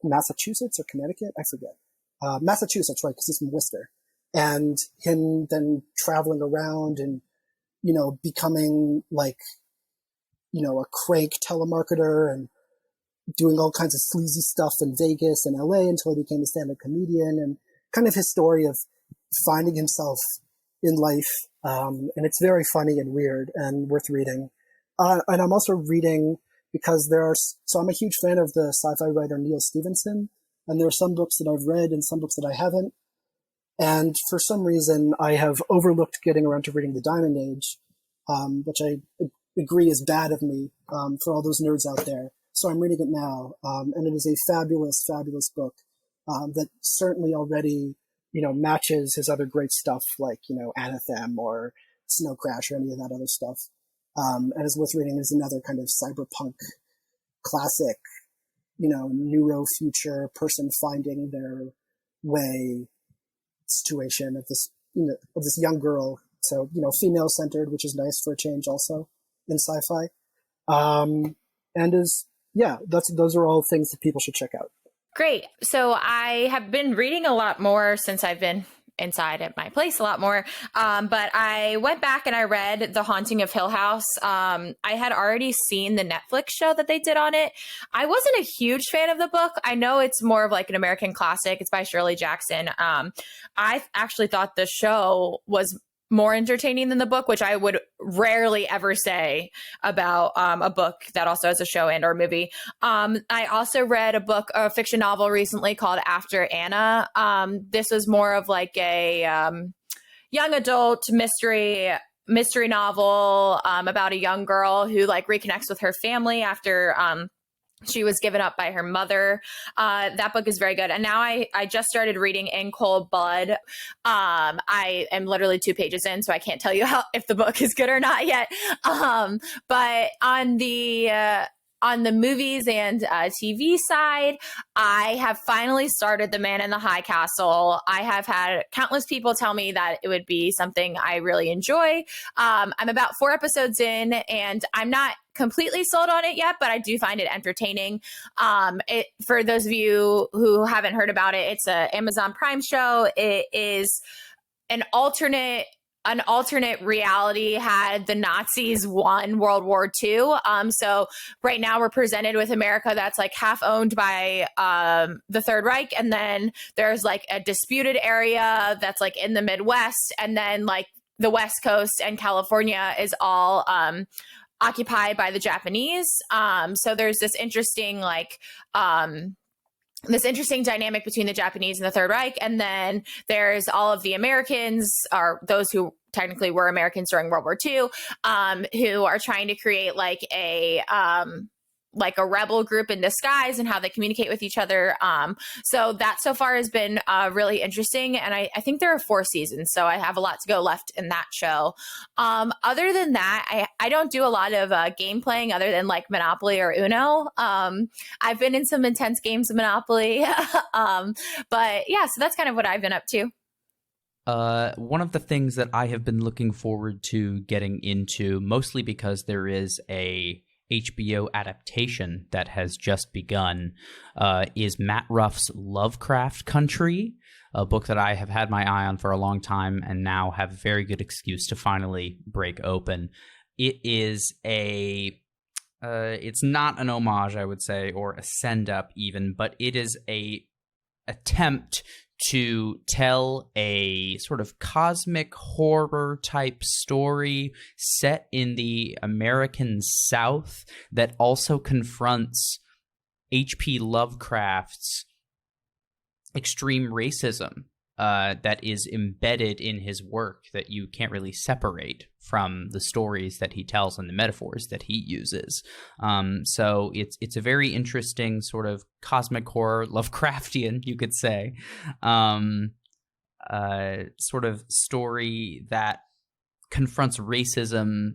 Massachusetts or Connecticut. I forget. Massachusetts, right? Because he's from Worcester. And him then traveling around and, becoming like, a crank telemarketer and doing all kinds of sleazy stuff in Vegas and LA until he became a stand-up comedian, and kind of his story of finding himself in life. And it's very funny and weird and worth reading. And I'm also reading because I'm a huge fan of the sci-fi writer Neil Stephenson. And there are some books that I've read and some books that I haven't. And for some reason, I have overlooked getting around to reading The Diamond Age, which I agree is bad of me for all those nerds out there. So I'm reading it now. And it is a fabulous, fabulous book that certainly already, matches his other great stuff like, Anathem or Snow Crash or any of that other stuff. And is worth reading. Is another kind of cyberpunk classic, neuro future person finding their way situation of this, of this young girl. So, female centered, which is nice for a change also in sci-fi. Those are all things that people should check out. Great. So I have been reading a lot more since I've been inside at my place a lot more. But I went back and I read The Haunting of Hill House. I had already seen the Netflix show that they did on it. I wasn't a huge fan of the book. I know it's more of like an American classic. It's by Shirley Jackson. I actually thought the show was more entertaining than the book, which I would rarely ever say about a book that also has a show and or movie. I also read a fiction novel recently called After Anna. This was more of like a young adult mystery novel about a young girl who like reconnects with her family after she was given up by her mother. That book is very good. And now I just started reading In Cold Blood. I am literally 2 pages in, so I can't tell you if the book is good or not yet. But on the movies and TV side, I have finally started The Man in the High Castle. I have had countless people tell me that it would be something I really enjoy. I'm about 4 episodes in, and I'm not completely sold on it yet, but I do find it entertaining. For those of you who haven't heard about it, it's an Amazon Prime show. It is an alternate reality had the Nazis won World War II. So right now we're presented with America that's like half owned by the Third Reich. And then there's like a disputed area that's like in the Midwest. And then like the West Coast and California is all occupied by the Japanese. So there's this interesting dynamic between the Japanese and the Third Reich. And then there's all of the Americans, or those who technically were Americans during World War II, who are trying to create like a rebel group in disguise and how they communicate with each other. So that so far has been really interesting. And I think there are 4 seasons, so I have a lot to go left in that show. Other than that, I don't do a lot of game playing other than like Monopoly or Uno. I've been in some intense games of Monopoly. But yeah, so that's kind of what I've been up to. One of the things that I have been looking forward to getting into, mostly because there is a HBO adaptation that has just begun, is Matt Ruff's Lovecraft Country, a book that I have had my eye on for a long time and now have a very good excuse to finally break open. It is it's not an homage, I would say, or a send-up even, but it is a attempt to tell a sort of cosmic horror type story set in the American South that also confronts H.P. Lovecraft's extreme racism that is embedded in his work that you can't really separate from the stories that he tells and the metaphors that he uses. So it's a very interesting sort of cosmic horror, Lovecraftian, you could say, sort of story that confronts racism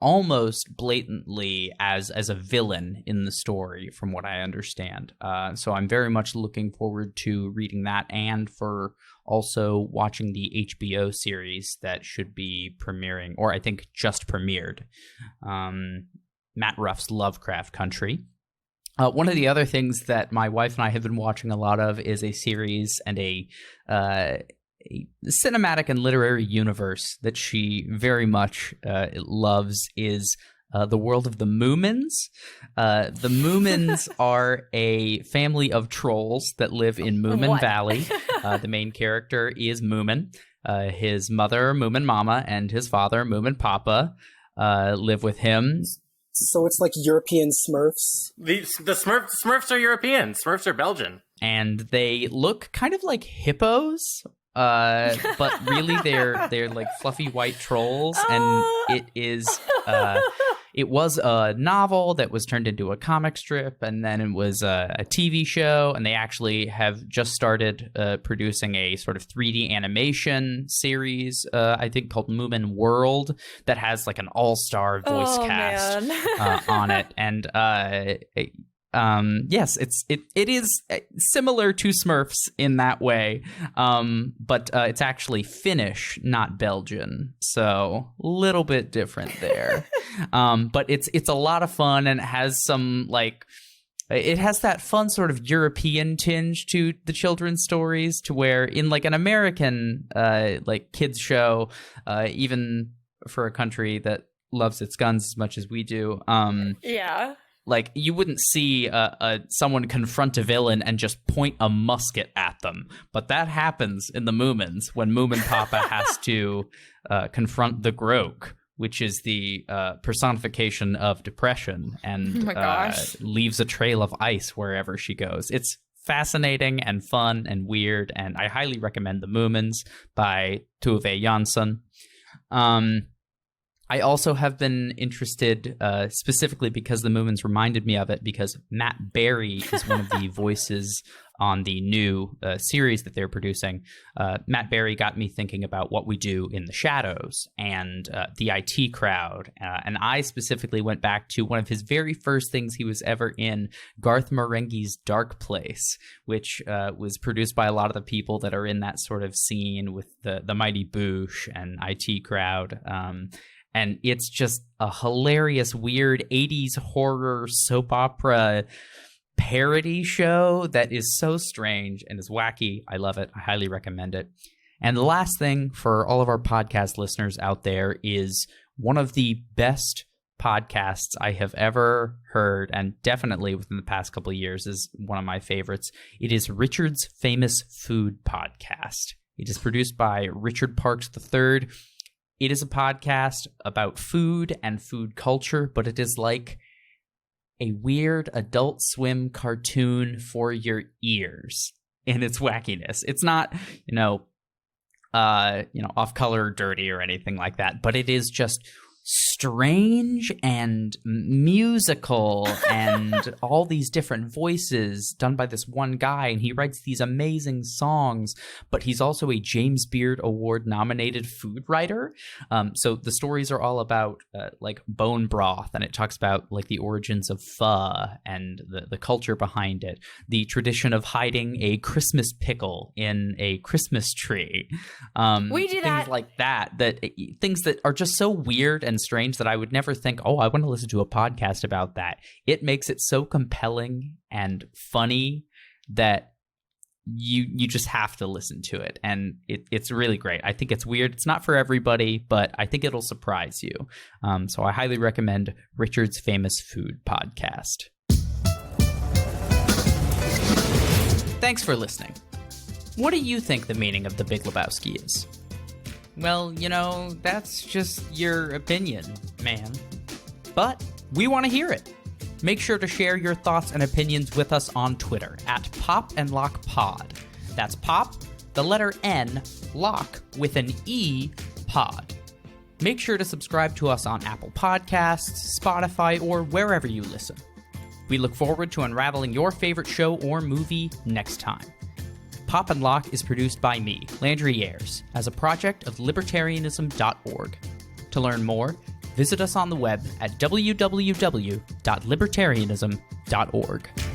almost blatantly as a villain in the story, from what I understand. So I'm very much looking forward to reading that, and for also watching the HBO series that should be premiering, or I think just premiered, Matt Ruff's Lovecraft Country. One of the other things that my wife and I have been watching a lot of is a series and a cinematic and literary universe that she very much loves is the world of the Moomins. The Moomins are a family of trolls that live in Moomin Valley. The main character is Moomin. His mother, Moomin Mama, and his father, Moomin Papa, live with him. So it's like European Smurfs? The Smurfs are European. Smurfs are Belgian. And they look kind of like hippos. But really they're like fluffy white trolls, and it was a novel that was turned into a comic strip, and then it was a TV show, and they actually have just started producing a sort of 3D animation series, I think called Moomin World, that has like an all-star voice cast on it, and yes, it is similar to Smurfs in that way, but it's actually Finnish, not Belgian, so a little bit different there. But it's a lot of fun, and it has some it has that fun sort of European tinge to the children's stories, to where in like an American kids show, even for a country that loves its guns as much as we do, like, you wouldn't see someone confront a villain and just point a musket at them. But that happens in the Moomins when Moomin Papa has to confront the Groke, which is the personification of depression, and leaves a trail of ice wherever she goes. It's fascinating and fun and weird, and I highly recommend The Moomins by Tove Jansson. I also have been interested, specifically because the Moomins reminded me of it, because Matt Berry is one of the voices on the new series that they're producing. Matt Berry got me thinking about What We Do in the Shadows and the IT Crowd. And I specifically went back to one of his very first things he was ever in, Garth Marenghi's Dark Place, which was produced by a lot of the people that are in that sort of scene with the Mighty Boosh and IT Crowd. And it's just a hilarious, weird 80s horror soap opera parody show that is so strange and is wacky. I love it. I highly recommend it. And the last thing for all of our podcast listeners out there is one of the best podcasts I have ever heard, and definitely within the past couple of years is one of my favorites. It is Richard's Famous Food Podcast. It is produced by Richard Parks III. It is a podcast about food and food culture, but it is like a weird Adult Swim cartoon for your ears in its wackiness. It's not, off color or dirty or anything like that, but it is just strange and musical and all these different voices done by this one guy, and he writes these amazing songs, but he's also a James Beard Award nominated food writer. So the stories are all about like bone broth, and it talks about like the origins of pho and the culture behind it, the tradition of hiding a Christmas pickle in a Christmas tree. We do that. Things like that, things that are just so weird and strange that I would never think, I want to listen to a podcast about that. It makes it so compelling and funny that you just have to listen to it, and it's really great. I think it's weird. It's not for everybody, but I think it'll surprise you. So I highly recommend Richard's Famous Food Podcast. Thanks for listening. What do you think the meaning of the Big Lebowski is? Well, that's just your opinion, man. But we want to hear it. Make sure to share your thoughts and opinions with us on Twitter at Pop and Locke Pod. That's Pop, the letter N, Locke with an E, Pod. Make sure to subscribe to us on Apple Podcasts, Spotify, or wherever you listen. We look forward to unraveling your favorite show or movie next time. Pop and Locke is produced by me, Landry Ayres, as a project of libertarianism.org. To learn more, visit us on the web at www.libertarianism.org.